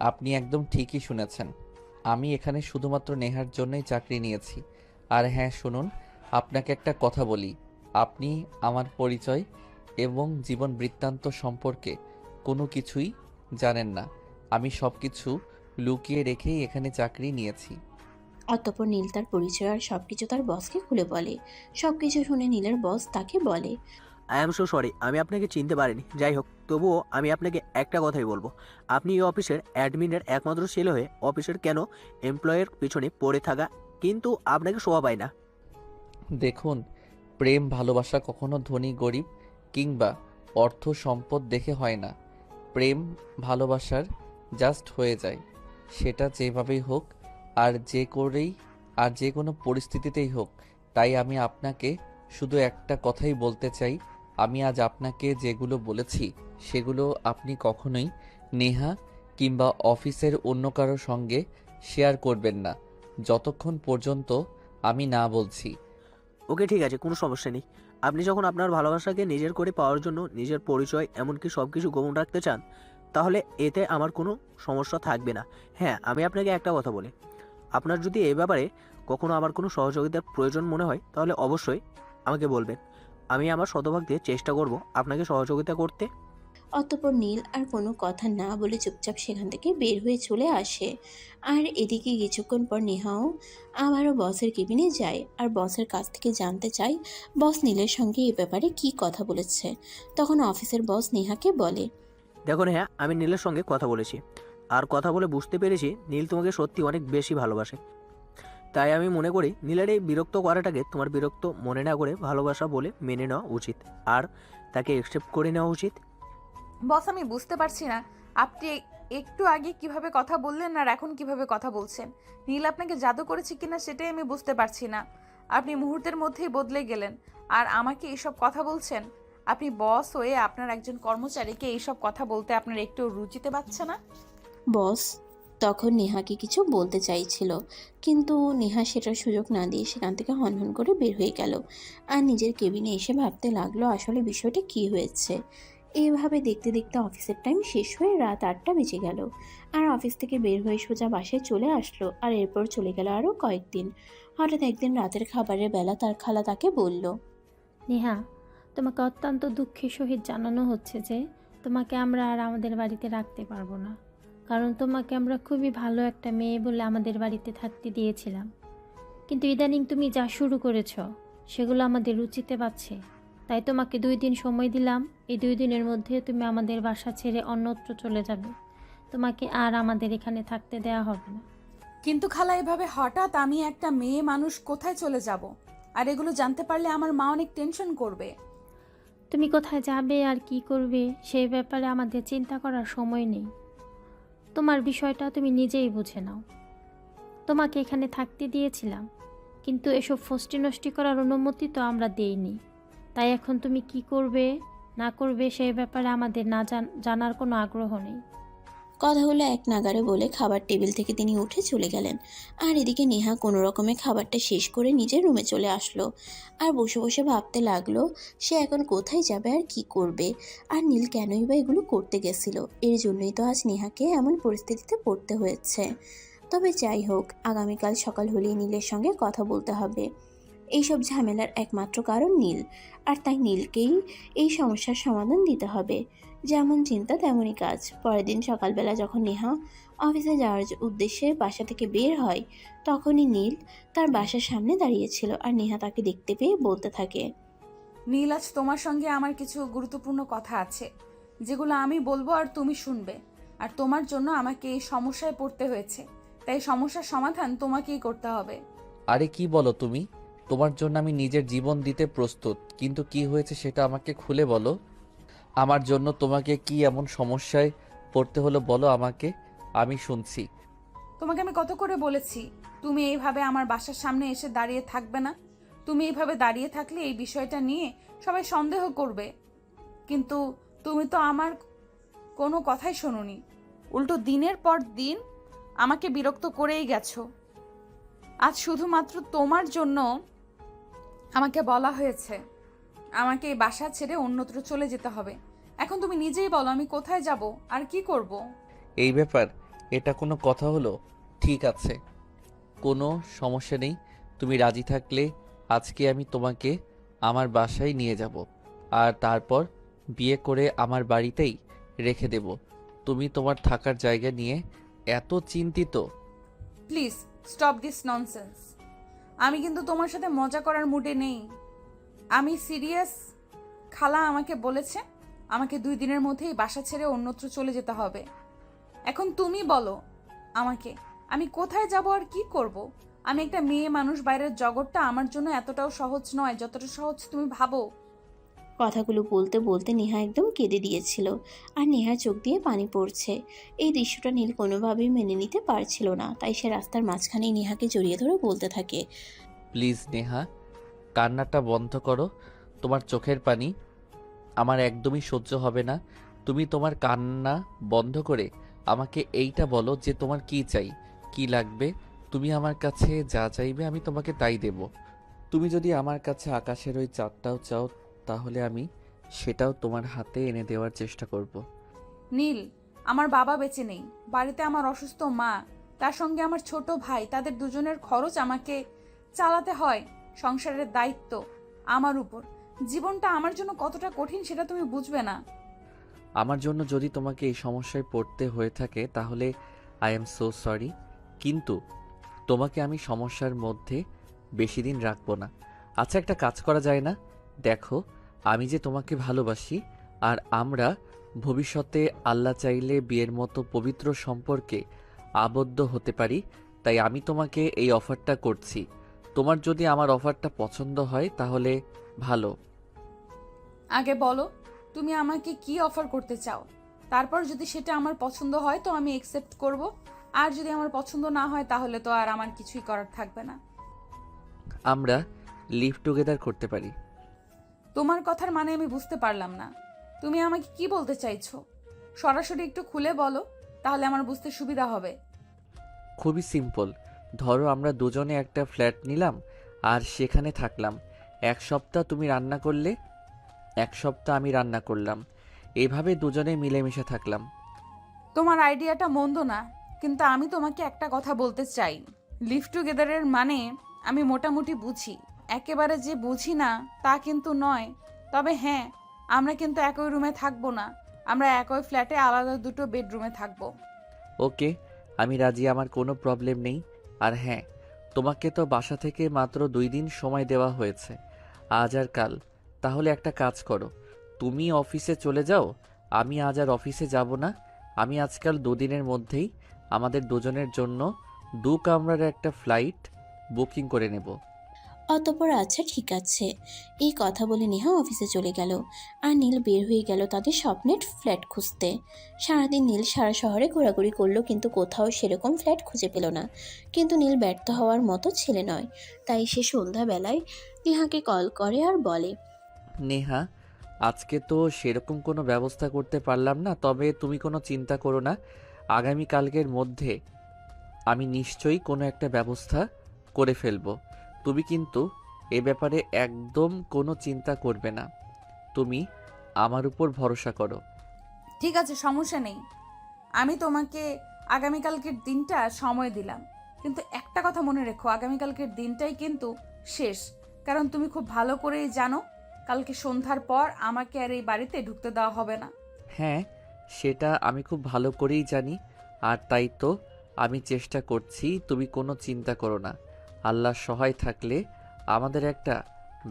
আপনি একদম ঠিকই শুনেছেন। আমি এখানে শুধুমাত্র নেহার জন্যই চাকরি নিয়েছি, আর হ্যাঁ শুনুন, আপনাকে একটা কথা বলি। আপনি আমার পরিচয় এবং জীবন বৃত্তান্ত সম্পর্কে কোনো কিছুই জানেন না। আমি সব কিছু লুকিয়ে রেখেই এখানে চাকরি নিয়েছি। অতঃপর নীল তার পরিচয় আর সবকিছু তার বসকে খুলে বলে। সবকিছু শুনে নীলের বস তাকে বলে, আই এম সো সরি, আমি আপনাকে চিনতে পারিনি। যাই হোক, তবুও আমি আপনাকে একটা কথাই বলবো, আপনি এই অফিসের অ্যাডমিনের একমাত্র ছেলে হয়ে অফিসের কেন এমপ্লয়ের পিছনে পড়ে থাকা, কিন্তু আপনাকে শোভা পায় না। দেখুন, প্রেম ভালোবাসা কখনো ধনী গরিব কিংবা অর্থ সম্পদ দেখে হয় না। প্রেম ভালোবাসার জাস্ট হয়ে যায়, সেটা যেভাবেই হোক আর যে কোনো পরিস্থিতিতেই হোক। তাই আমি আপনাকে শুধু একটা কথাই বলতে চাই, আমি আজ আপনাকে যেগুলো বলেছি সেগুলো আপনি কখনোই নেহা কিংবা অফিসের অন্য কারোর সঙ্গে শেয়ার করবেন না, যতক্ষণ পর্যন্ত আমি না বলছি। ওকে ঠিক আছে, কোনো সমস্যা নেই। আপনি যখন আপনার ভালোবাসাকে নিজের করে পাওয়ার জন্য নিজের পরিচয় এমনকি সব কিছু গোপন রাখতে চান, তাহলে এতে আমার কোনো সমস্যা থাকবে না। হ্যাঁ, আমি আপনাকে একটা কথা বলি, আপনার যদি এই ব্যাপারে কখনো আমার কোনো সহযোগিতার প্রয়োজন মনে হয় তাহলে অবশ্যই আমাকে বলবেন। আমি আমার শতভাগ দিয়ে চেষ্টা করব আপনাকে সহযোগিতা করতে। অতঃপর নীল আর কোনো কথা না বলে চুপচাপ সেখান থেকে বের হয়ে চলে আসে। আর এদিকে কিছুক্ষণ পর নেহাও আবারও বসের কেবিনে যায় আর বসের কাছ থেকে জানতে চায় বস নীলের সঙ্গে এ ব্যাপারে কি কথা বলেছে। তখন অফিসের বস নেহাকে বলে, দেখুন হ্যাঁ, আমি নীলের সঙ্গে কথা বলেছি, আর কথা বলে বুঝতে পেরেছি নীল তোমাকে সত্যি অনেক বেশি ভালোবাসে। তাই আমি মনে করি নীলের এই বিরক্ত করাটাকে তোমার বিরক্ত মনে না করে ভালোবাসা বলে মেনে নেওয়া উচিত, আর তাকে অ্যাকসেপ্ট করে নেওয়া উচিত। বস, আমি বুঝতে পারছি না আপনি একটু আগে কিভাবে কথা বললেন আর এখন কিভাবে কথা বলছেন। নীল আপনাকে জাদু করেছে কিনা সেটাই আমি বুঝতে পারছি না। আপনি মুহূর্তের মধ্যেই বদলে গেলেন আর আমাকে এইসব কথা বলছেন। আপনি বস হয়ে আপনার একজন কর্মচারীকে এইসব কথা বলতে আপনার একটু রুচিতে পাচ্ছে না? বস তখন নেহাকে কিছু বলতে চাইছিল, কিন্তু নেহা সেটার সুযোগ না দিয়ে সেখান থেকে হনহন করে বের হয়ে গেল আর নিজের কেবিনে এসে ভাবতে লাগলো আসলে বিষয়টা কি হয়েছে। এইভাবে দেখতে দেখতে অফিসের টাইম শেষ হয়ে রাত 8টা বেজে গেল আর অফিস থেকে বের হয়ে সোজা বাসায় চলে আসলো। আর এরপর চলে গেল আরও কয়েকদিন। হঠাৎ একদিন রাতের খাবারের বেলা তার খালা তাকে বলল, নেহা, তোমাকে অত্যন্ত দুঃখের সহিত জানানো হচ্ছে যে তোমাকে আমরা আর আমাদের বাড়িতে রাখতে পারবো না, কারণ তোমাকে আমরা খুবই ভালো একটা মেয়ে বলে আমাদের বাড়িতে থাকতে দিয়েছিলাম। কিন্তু ইদানিং তুমি যা শুরু করেছো সেগুলো আমাদের রুচিতে পাচ্ছে। তাই তোমাকে 2 দিন সময় দিলাম, এই 2 দিনের মধ্যে তুমি আমাদের বাসা ছেড়ে অন্যত্র চলে যাবে। তোমাকে আর আমাদের এখানে থাকতে দেওয়া হবে না। কিন্তু খালা, এভাবে হঠাৎ আমি একটা মেয়ে মানুষ কোথায় চলে যাব? আর এগুলো জানতে পারলে আমার মা অনেক টেনশন করবে। তুমি কোথায় যাবে আর কি করবে সেই ব্যাপারে আমাদের চিন্তা করার সময় নেই। তোমার বিষয়টা তুমি নিজেই বুঝে নাও। তোমাকে এখানে থাকতে দিয়েছিলাম, কিন্তু এসব ফষ্টি নষ্টি করার অনুমতি তো আমরা দেইনি। তাই এখন তুমি কি করবে না করবে সেই ব্যাপারে আমাদের না জানার কোনো আগ্রহ নেই। কথাগুলো এক নাগাড়ে বলে খাবার টেবিল থেকে তিনি উঠে চলে গেলেন। আর এদিকে নেহা কোনো রকমে খাবারটা শেষ করে নিজের রুমে চলে আসলো আর বসে বসে ভাবতে লাগলো সে এখন কোথায় যাবে আর কি করবে, আর নীল কেনই বা এগুলো করতে গেছিল। এর জন্যই তো আজ নেহাকে এমন পরিস্থিতিতে পড়তে হয়েছে। তবে যাই হোক, আগামীকাল সকাল হলেই নীলের সঙ্গে কথা বলতে হবে। এইসব ঝামেলার একমাত্র কারণ নীল, আর তাই নীলকেই এই সমস্যার সমাধান দিতে হবে। যেমন চিন্তা তেমনই কাজ। পরের দিন সকালবেলা যখন নেহা অফিসে যাওয়ার উদ্দেশ্যে বাসা থেকে বের হয়, তখনই নীল তার বাসার সামনে দাঁড়িয়েছিল আর নেহা তাকে দেখতে পেয়ে বলতে থাকে, নীল, আজ তোমার সঙ্গে আমার কিছু গুরুত্বপূর্ণ কথা আছে যেগুলো আমি বলবো আর তুমি শুনবে। আর তোমার জন্য আমাকে এই সমস্যায় পড়তে হয়েছে, তাই সমস্যার সমাধান তোমাকেই করতে হবে। আরে কি বলো তুমি? তোমার জন্য আমি নিজের জীবন দিতে প্রস্তুত, কিন্তু কি হয়েছে সেটা আমাকে খুলে বলো। আমার জন্য তোমাকে কি এমন সমস্যায় পড়তে হলো বলো আমাকে, আমি শুনছি। তোমাকে আমি কত করে বলেছি তুমি এইভাবে আমার বাসার সামনে এসে দাঁড়িয়ে থাকবে না। তুমি এইভাবে দাঁড়িয়ে থাকলে এই বিষয়টা নিয়ে সবাই সন্দেহ করবে, কিন্তু তুমি তো আমার কোনো কথাই শোনোনি। উল্টো দিনের পর দিন আমাকে বিরক্ত করেই গেছো। আজ শুধুমাত্র তোমার জন্য আমাকে বলা হয়েছে আমাকে এই বাসা ছেড়ে অন্যত্র চলে যেতে হবে। এখন তুমি নিজেই বলো আমি কোথায় যাব আর কি করব? এই ব্যাপার, এটা কোনো কথা হলো? ঠিক আছে, কোনো সমস্যা নেই, তুমি রাজি থাকলে আজকে আমি তোমাকে আমার বাসায় নিয়ে যাব আর তারপর বিয়ে করে আমার বাড়িতেই রেখে দেব। তুমি তোমার থাকার জায়গা নিয়ে এত চিন্তিত? Please stop this nonsense. আমি কিন্তু তোমার সাথে মজা করার মুডে নেই, আমি সিরিয়াস। খালা আমাকে বলেছে আমাকে 2 দিনের মধ্যেই বাসা ছেড়ে অন্যত্র চলে যেতে হবে। এখন তুমি বলো আমাকে, আমি কোথায় যাব আর কি করব? আমি একটা মেয়ে মানুষ, বাইরের জগৎটা আমার জন্য এতটাও সহজ নয় যতটা সহজ তুমি ভাবো। কথাগুলো বলতে বলতে নেহা একদম কেঁদে দিয়েছিল, আর নেহার চোখ দিয়ে পানি পড়ছে। এই দৃশ্যটা নীল কোনোভাবেই মেনে নিতে পারছিল না, তাই সে রাস্তার মাঝখানেই নেহাকে জড়িয়ে ধরে বলতে থাকে, প্লিজ নেহা, কান্নাটা বন্ধ করো। তোমার চোখের পানি আমার একদমই সহ্য হবে না। তুমি তোমার কান্না বন্ধ করে আমাকে এইটা বলো যে তোমার কি চাই, কি লাগবে। তুমি আমার কাছে যা চাইবে আমি তোমাকে তাই দেব। তুমি যদি আমার কাছে আকাশের ওই চাঁদটাও চাও তাহলে আমি সেটাও তোমার হাতে এনে দেওয়ার চেষ্টা করব। নীল, আমার বাবা বেঁচে নেই, বাড়িতে আমার অসুস্থ মা, তার সঙ্গে আমার ছোট ভাই, তাদের দুজনের খরচ আমাকে চালাতে হয়। সংসারের দায়িত্ব আমার উপর। জীবনটা আমার জন্য কতটা কঠিন সেটা তুমি বুঝবে না। আমার জন্য যদি তোমাকে এই সমস্যায় পড়তে হয়ে থাকে তাহলে আই এম সো সরি, কিন্তু তোমাকে আমি সমস্যার মধ্যে বেশি দিন রাখবো না। আচ্ছা, একটা কাজ করা যায় না? দেখো, আমি যে তোমাকে ভালোবাসি আর আমরা ভবিষ্যতে আল্লাহ চাইলে বিয়ের মতো পবিত্র সম্পর্কে আবদ্ধ হতে পারি, তাই আমি তোমাকে এই অফারটা করছি। তোমার যদি আমার অফারটা পছন্দ হয় তাহলে ভালো। আগে বলো তুমি আমাকে কি অফার করতে চাও, তারপর যদি সেটা আমার পছন্দ হয় তো আমি একসেপ্ট করব, আর যদি আমার পছন্দ না হয় তাহলে তো আর আমার কিছুই করার থাকবে না। আমরা লিভ টুগেদার করতে পারি। তোমার কথার মানে আমি বুঝতে পারলাম না। তুমি আমাকে কি বলতে চাইছো? সরাসরি একটু খুলে বলো, তাহলে আমার বুঝতে সুবিধা হবে। খুবই সিম্পল। ধরো আমরা দুজনে একটা ফ্ল্যাট নিলাম আর সেখানে থাকলাম। 1 সপ্তাহ তুমি রান্না করলে, 1 সপ্তাহ আমি রান্না করলাম, এভাবে দুজনে মিলেমিশে থাকলাম। তোমার আইডিয়াটা মন্দ না, কিন্তু আমি তোমাকে একটা কথা বলতে চাই। লিভ টুগেদারের মানে আমি মোটামুটি বুঝি, একেবারে যে বুঝি না তা কিন্তু নয়। তবে হ্যাঁ, আমরা কিন্তু একই রুমে থাকবো না, আমরা একই ফ্ল্যাটে আলাদা 2টো বেডরুমে থাকবো। ওকে, আমি রাজি, আমার কোনো প্রবলেম নেই। আর হ্যাঁ, তোমাকে তো বাসা থেকে মাত্র 2 দিন সময় দেওয়া হয়েছে, আজ আর কাল। তাহলে একটা কাজ করো, তুমি অফিসে চলে যাও, আমি আজ আর অফিসে যাব না। আমি আজকাল 2 দিনের মধ্যেই আমাদের দুজনের জন্য 2 কামরার একটা ফ্লাইট বুকিং করে নেব। অতঃপর আচ্ছা ঠিক আছে, এই কথা বলে নেহা অফিসে চলে গেল, আর নীল বের হয়ে গেল তাদের স্বপ্নের ফ্ল্যাট খুঁজতে। সারাদিন নীল সারা শহরে ঘোরাঘুরি করলো, কিন্তু কোথাও সেরকম ফ্ল্যাট খুঁজে পেল না। কিন্তু নীল ব্যর্থ হওয়ার মতো ছেলে নয়, তাই সে সন্ধ্যাবেলায় নেহাকে কল করে আর বলে, নেহা, আজকে তো সেরকম কোনো ব্যবস্থা করতে পারলাম না, তবে তুমি কোনো চিন্তা করো না। আগামীকালকের মধ্যে আমি নিশ্চয়ই কোনো একটা ব্যবস্থা করে ফেলবো। তুমি কিন্তু এ ব্যাপারে একদম কোনো চিন্তা করবে না। তুমি আমার উপর ভরসা করো। ঠিক আছে, সমস্যা নেই। আমি তোমাকে আগামীকালকের দিনটা সময় দিলাম, কিন্তু একটা কথা মনে রেখো, আগামীকালকের দিনটাই কিন্তু শেষ। কারণ তুমি খুব ভালো করেই জানো কালকে সন্ধ্যার পর আমাকে আর এই বাড়িতে ঢুকতে দেওয়া হবে না। হ্যাঁ, সেটা আমি খুব ভালো করেই জানি, আর তাই তো আমি চেষ্টা করছি। তুমি কোনো চিন্তা করো না, আল্লাহর সহায় থাকলে আমাদের একটা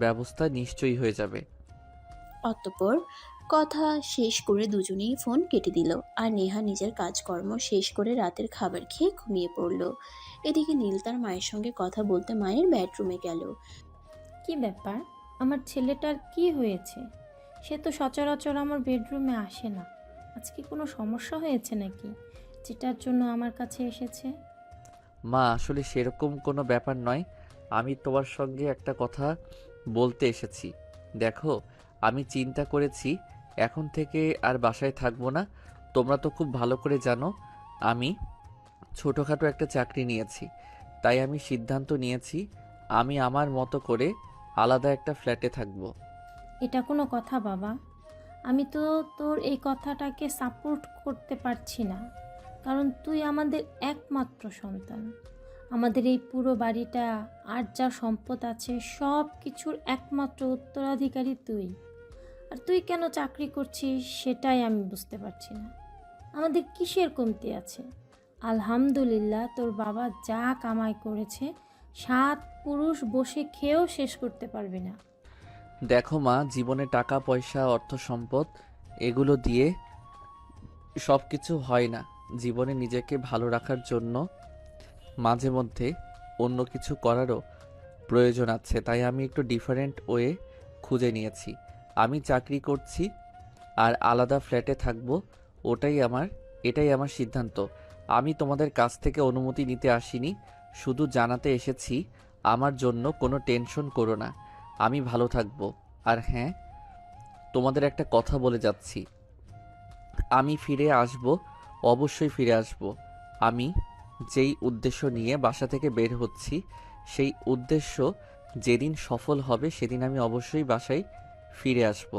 ব্যবস্থা নিশ্চয়ই হয়ে যাবে। অতঃপর কথা শেষ করে দুজনেই ফোন কেটে দিল, আর নেহা নিজের কাজকর্ম শেষ করে রাতের খাবার খেয়ে ঘুমিয়ে পড়ল। এদিকে নীল তার মায়ের সঙ্গে কথা বলতে মায়ের বেডরুমে গেল। কি ব্যাপার, আমার ছেলেটার কি হয়েছে? সে তো সচরাচর আমার বেডরুমে আসে না। আজকে কোনো সমস্যা হয়েছে নাকি, যেটার জন্য আমার কাছে এসেছে? মা, আসলে সেরকম কোনো ব্যাপার নয়। আমি তোমার সঙ্গে একটা কথা বলতে এসেছি। দেখো, আমি চিন্তা করেছি এখন থেকে আর বাসায় থাকবো না। তোমরা তো খুব ভালো করে জানো আমি ছোটোখাটো একটা চাকরি নিয়েছি, তাই আমি সিদ্ধান্ত নিয়েছি আমি আমার মতো করে আলাদা একটা ফ্ল্যাটে থাকবো। এটা কোনো কথা বাবা? আমি তো তোর এই কথাটাকে সাপোর্ট করতে পারছি না, কারণ তুই আমাদের একমাত্র সন্তান। আমাদের এই পুরো বাড়িটা আর যা সম্পদ আছে সব কিছুর একমাত্র উত্তরাধিকারী তুই। আর তুই কেন চাকরি করছিস সেটাই আমি বুঝতে পারছি না। আমাদের কিসের কমতি আছে? আলহামদুলিল্লাহ, তোর বাবা যা কামাই করেছে 7 পুরুষ বসে খেয়েও শেষ করতে পারবে না। দেখো মা, জীবনে টাকা পয়সা অর্থ সম্পদ এগুলো দিয়ে সব কিছু হয় না। জীবনে নিজেকে ভালো রাখার জন্য মাঝে মধ্যে অন্য কিছু করারও প্রয়োজন আছে। তাই আমি একটু ডিফারেন্ট ওয়ে খুঁজে নিয়েছি। আমি চাকরি করছি আর আলাদা ফ্ল্যাটে থাকবো, এটাই আমার সিদ্ধান্ত। আমি তোমাদের কাছ থেকে অনুমতি নিতে আসিনি, শুধু জানাতে এসেছি আমার জন্য কোনো টেনশন করো না, আমি ভালো থাকবো। আর হ্যাঁ, তোমাদের একটা কথা বলে যাচ্ছি, আমি ফিরে আসব, অবশ্যই ফিরে আসব। আমি যেই উদ্দেশ্য নিয়ে বাসা থেকে বের হচ্ছি, সেই উদ্দেশ্য যেদিন সফল হবে সেদিন আমি অবশ্যই বাসায় ফিরে আসব।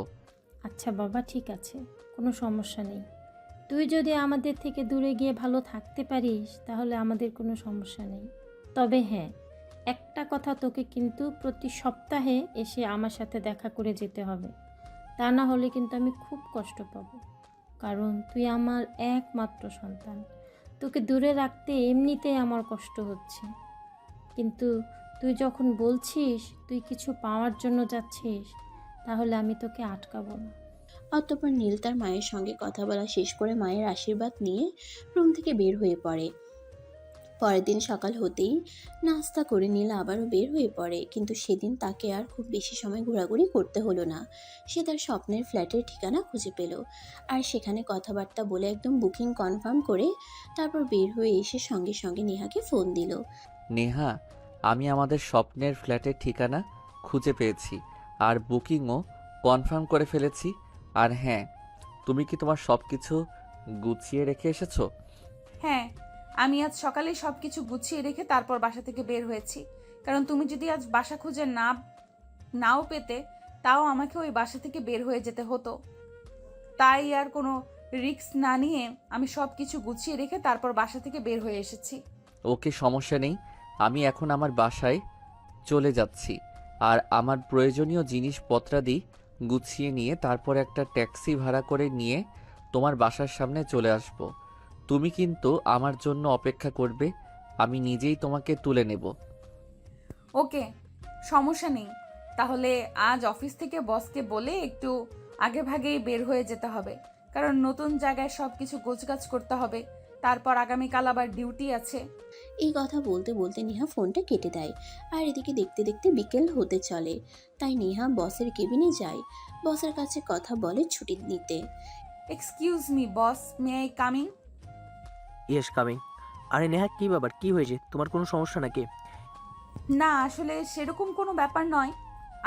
আচ্ছা বাবা, ঠিক আছে, কোনো সমস্যা নেই। তুই যদি আমাদের থেকে দূরে গিয়ে ভালো থাকতে পারিস তাহলে আমাদের কোনো সমস্যা নেই। তবে হ্যাঁ, একটা কথা, তোকে কিন্তু প্রতি সপ্তাহে এসে আমার সাথে দেখা করে যেতে হবে। তা না হলে কিন্তু আমি খুব কষ্ট পাবো, কারণ তুই আমার একমাত্র সন্তান। তোকে দূরে রাখতে এমনিতেই আমার কষ্ট হচ্ছে, কিন্তু তুই যখন বলছিস তুই কিছু পাওয়ার জন্য যাচ্ছিস, তাহলে আমি তোকে আটকাবো না। অতঃপর নীল তার মায়ের সঙ্গে কথা বলা শেষ করে মায়ের আশীর্বাদ নিয়ে রুম থেকে বের হয়ে পড়ে। পরের দিন সকাল হতেই নাস্তা করে নীল আবারও বের হয়ে পড়ে, কিন্তু সেদিন তাকে আর খুব বেশি সময় ঘোরাঘুরি করতে হলো না। সে তার স্বপ্নের ফ্ল্যাটের ঠিকানা খুঁজে পেল, আর সেখানে কথাবার্তা বলে একদম বুকিং কনফার্ম করে তারপর বের হয়ে এসে সঙ্গে সঙ্গে নেহাকে ফোন দিল। নেহা, আমি আমাদের স্বপ্নের ফ্ল্যাটের ঠিকানা খুঁজে পেয়েছি আর বুকিংও কনফার্ম করে ফেলেছি। আর হ্যাঁ, তুমি কি তোমার সব কিছু গুছিয়ে রেখে এসেছো? হ্যাঁ, আমি আজ সকালেই সব কিছু গুছিয়ে রেখে তারপর বাসা থেকে বের হয়েছি। কারণ তুমি যদি আজ বাসা খুঁজে নাও পেতে, তাও আমাকে ওই বাসা থেকে বের হয়ে যেতে হতো। তাই আর কোনো রিস্ক না নিয়ে আমি সব কিছু গুছিয়ে রেখে তারপর বাসা থেকে বের হয়ে এসেছি। ওকে, সমস্যা নেই। আমি এখন আমার বাসায় চলে যাচ্ছি আর আমার প্রয়োজনীয় জিনিসপত্রাদি গুছিয়ে নিয়ে তারপর একটা ট্যাক্সি ভাড়া করে নিয়ে তোমার বাসার সামনে চলে আসব। তুমি কিন্তু আমার জন্য অপেক্ষা করবে, আমি নিজেই তোমাকে তুলে নেব। ওকে, সমস্যা নেই। তাহলে আজ অফিস থেকে বসকে বলে একটু আগে ভাগেই বের হয়ে যেতে হবে, কারণ নতুন জায়গায় সব কিছু গোছগাছ করতে হবে। তারপর আগামীকাল আবার ডিউটি আছে। এই কথা বলতে বলতে নেহা ফোনটা কেটে দেয়, আর এদিকে দেখতে দেখতে বিকেল হতে চলে। তাই নেহা বসের কেবিনে যায়, বসের কাছে কথা বলে ছুটি নিতে। Excuse me boss, may I coming? Yes, coming. আরে নেহা, কি ব্যাপার, কি হয়েছে? তোমার কোনো সমস্যা নাকি? না, আসলে সেরকম কোনো ব্যাপার নয়।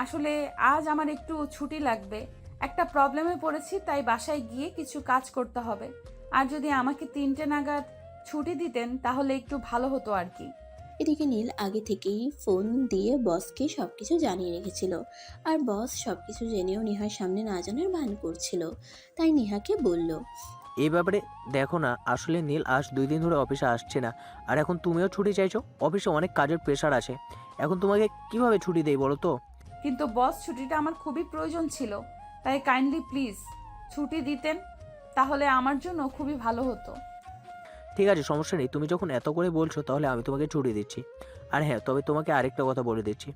আসলে আজ আমার একটু ছুটি লাগবে, একটা প্রবলেমে পড়েছি, তাই বাসায় গিয়ে কিছু কাজ করতে হবে। আর যদি আমাকে 3টে নাগাদ ছুটি দিতেন তাহলে একটু ভালো হতো আর কি। এদিকে নীল আগে থেকেই ফোন দিয়ে বসকে সবকিছু জানিয়ে রেখেছিল, আর বস সবকিছু জেনেও নেহার সামনে না জানার ভান করছিল। তাই নেহাকে বলল, এই ব্যাপারে দেখো না, আসলে নীল আজ 2 দিন ধরে অফিসে আসছে না, আর এখন তুমিও ছুটি চাইছো। অফিসে অনেক কাজের প্রেশার আছে, এখন তোমাকে কিভাবে ছুটি দেই বলো তো? কিন্তু বস, ছুটিটা আমার খুবই প্রয়োজন ছিল, তাই কাইন্ডলি প্লিজ ছুটি দিতেন, তাহলে আমার জন্য খুবই ভালো হতো। ঠিক আছে, সমস্যা নেই, তুমি যখন এত করে বলছো তাহলে আমি তোমাকে ছুটি দিচ্ছি। আর হ্যাঁ, তবে তোমাকে আরেকটা কথা বলে দিচ্ছি,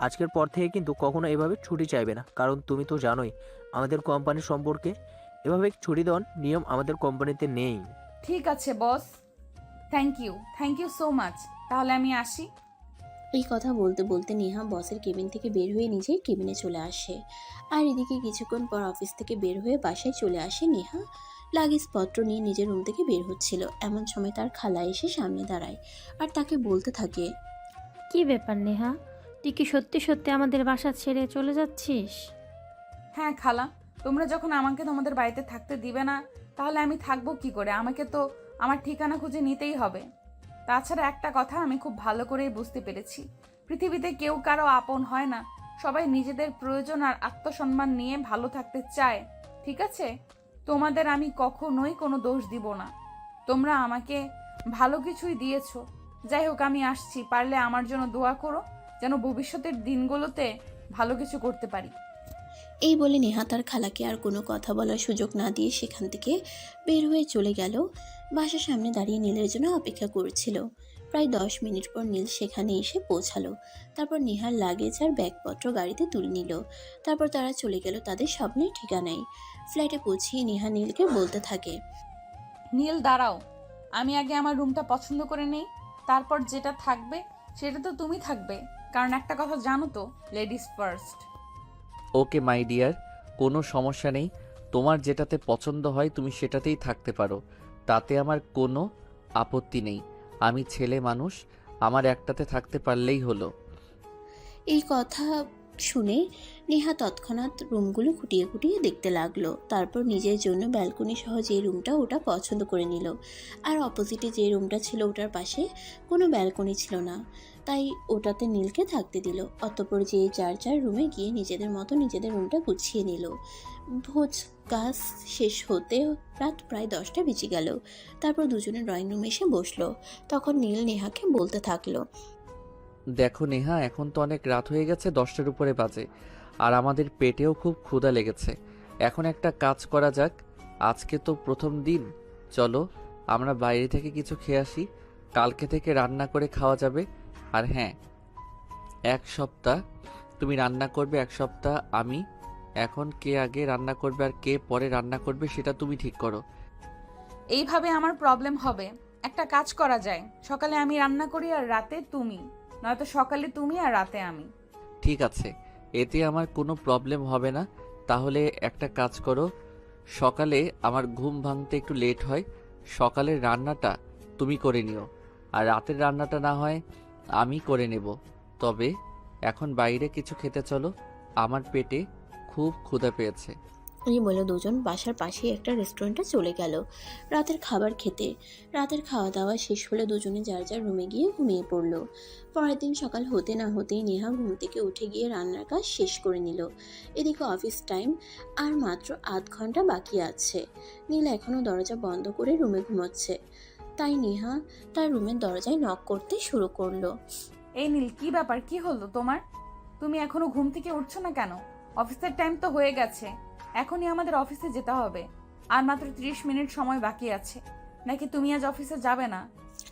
আজকের পর থেকে কিন্তু কখনো এভাবে ছুটি চাইবে না, কারণ তুমি তো জানোই আমাদের কোম্পানির সম্পর্কে এভাবে ছুটি দেওয়ার নিয়ম আমাদের কোম্পানিতে নেই। ঠিক আছে বস, থ্যাংক ইউ সো মাচ। তাহলে আমি আসি। এই কথা বলতে বলতে নেহা বসের কেবিন থেকে বের হয়ে নিজেই কেবিনে চলে আসে। আর এদিকে কিছুক্ষণ পর অফিস থেকে বের হয়ে বাসায় চলে আসে নেহা। লাগেজপত্র নিয়ে নিজের রুম থেকে বের হচ্ছিল, এমন সময় তার খালা এসে সামনে দাঁড়ায় আর তাকে বলতে থাকে, কি ব্যাপার নেহা, তুই কি সত্যি সত্যি আমাদের বাসা ছেড়ে চলে যাচ্ছিস? হ্যাঁ খালা, তোমরা যখন আমাকে তোমাদের বাড়িতে থাকতে দিবে না, তাহলে আমি থাকবো কি করে? আমাকে তো আমার ঠিকানা খুঁজে নিতেই হবে। তাছাড়া একটা কথা আমি খুব ভালো করেই বুঝতে পেরেছি, পৃথিবীতে কেউ কারো আপন হয় না, সবাই নিজেদের প্রয়োজন আর আত্মসম্মান নিয়ে ভালো থাকতে চায়। ঠিক আছে, তোমাদের আমি কখনোই কোনো দোষ দিব না। তোমরা আমাকে ভালো কিছুই দিয়েছো, যাই হোক, আমি আসছি। পারলে আমার জন্য দোয়া করো, যেন ভবিষ্যতের দিনগুলোতে ভালো কিছু করতে পারি। এই বলে নেহা তার খালাকে আর কোনো কথা বলার সুযোগ না দিয়ে সেখান থেকে বের হয়ে চলে গেল। বাসার সামনে দাঁড়িয়ে নীলের জন্য অপেক্ষা করছিল। প্রায় 10 মিনিট পর নীল সেখানে এসে পৌঁছালো। তারপর নেহার লাগেজ আর ব্যাগপত্র গাড়িতে তুলে নিল। তারপর তারা চলে গেল তাদের স্বপ্নের ঠিকানায়। ফ্ল্যাটে পৌঁছিয়ে নেহা নীলকে বলতে থাকে, নীল দাঁড়াও, আমি আগে আমার রুমটা পছন্দ করে নেই, তারপর যেটা থাকবে সেটা তো তুমি থাকবে। কারণ একটা কথা জানো তো, ladies first. Okay my dear, কোনো সমস্যা নেই। তোমার যেটাতে পছন্দ হয় তুমি সেটাতেই থাকতে পারো, তাতে আমার কোনো আপত্তি নেই। আমি ছেলে মানুষ, আমার একটাতে থাকতে পারলেই হলো। এই কথা শুনে নেহা তৎক্ষণাৎ রুমগুলো খুঁটিয়ে খুঁটিয়ে দেখতে লাগলো। তারপর নিজের জন্য ব্যালকনি সহ যে রুমটা ওটা পছন্দ করে নিল। আর অপোজিটে যে রুমটা ছিল ওটার পাশে কোনো ব্যালকনি ছিল না, তাই ওটাতে নীলকে থাকতে দিল। অতঃপর যে যার যার রুমে গিয়ে নিজেদের মতো নিজেদের রুমটা গুছিয়ে নিল। ভোজ কাজ শেষ হতে রাত প্রায় 10টা বেজে গেল। তারপর দুজনে ড্রয়িং রুমে এসে বসলো। তখন নীল নেহাকে বলতে থাকলো, দেখো নেহা, এখন তো অনেক রাত হয়ে গেছে, 10টার উপরে বাজে, আর আমাদের পেটেও খুব ক্ষুধা লেগেছে। এখন একটা কাজ করা যাক, আজকে তো প্রথম দিন, চলো আমরা বাইরে থেকে কিছু খেয়ে আসি। কালকে থেকে রান্না করে খাওয়া যাবে। আর হ্যাঁ, 1 সপ্তাহ তুমি রান্না করবে, 1 সপ্তাহ আমি। এখন কে আগে রান্না করবে আর কে পরে রান্না করবে সেটা তুমি ঠিক করো। এইভাবে আমার প্রবলেম হবে। একটা কাজ করা যায়, সকালে আমি রান্না করি আর রাতে তুমি, নয়তো সকালে তুমি আর রাতে আমি। ঠিক আছে, এতে আমার কোনো প্রবলেম হবে না। তাহলে একটা কাজ করো, সকালে আমার ঘুম ভাঙতে একটু লেট হয়, সকালের রান্নাটা তুমি করে নিও, আর রাতের রান্নাটা না হয় আমি করে নেব। তবে এখন বাইরে কিছু খেতে চলো, আমার পেটে খুব ক্ষুধা পেয়েছে। এই বলে দুজন বাসার পাশেই একটা রেস্টুরেন্টে চলে গেল রাতের খাবার খেতে। রাতের খাওয়া দাওয়া শেষ হলে দুজনে যার যার রুমে গিয়ে ঘুমিয়ে পড়ল। পরের দিন সকাল হতে না হতেই নেহা ঘুম থেকে উঠে গিয়ে রান্নার কাজ শেষ করে নিল। এদিকে অফিস টাইম আর মাত্র 8 ঘন্টা বাকি আছে। নীল এখনও দরজা বন্ধ করে রুমে ঘুমোচ্ছে, তাই নেহা তার রুমের দরজায় নক করতে শুরু করলো। এই নীল, কি ব্যাপার, কি হলো তোমার? তুমি এখনো ঘুম থেকে উঠছো না কেন? অফিসের টাইম তো হয়ে গেছে, এখনই আমাদের অফিসে যেতে হবে। আর মাত্র 30 মিনিট সময় বাকি আছে। নাকি তুমি আজ অফিসে যাবে না?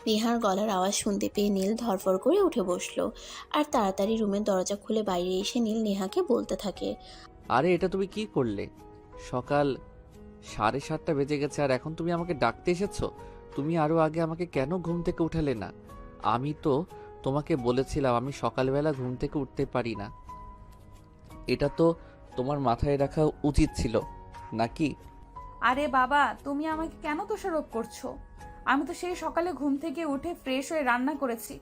নেহার গলার আওয়াজ শুনতে পেয়ে নীল ধরফর করে উঠে বসলো আর তাড়াতাড়ি রুমের দরজা খুলে বাইরে এসে নীল নেহাকে বলতে থাকে, আরে এটা তুমি কি করলে? সকাল 7:30 বেজে গেছে আর এখন তুমি আমাকে ডাকতে এসেছো? তুমি আরো আগে আমাকে কেন ঘুম থেকে উঠালে না? আমি তো তোমাকে বলেছিলাম আমি সকালবেলা ঘুম থেকে উঠতে পারি না। এটা তো তোমার মাথায় রাখা উচিত ছিল নাকি? আরে বাবা, তুমি আমাকে কেন দোষারোপ করছো? আমি তো সেই সকালে ঘুম থেকে উঠে ফ্রেশ হয়ে রান্না করেছি।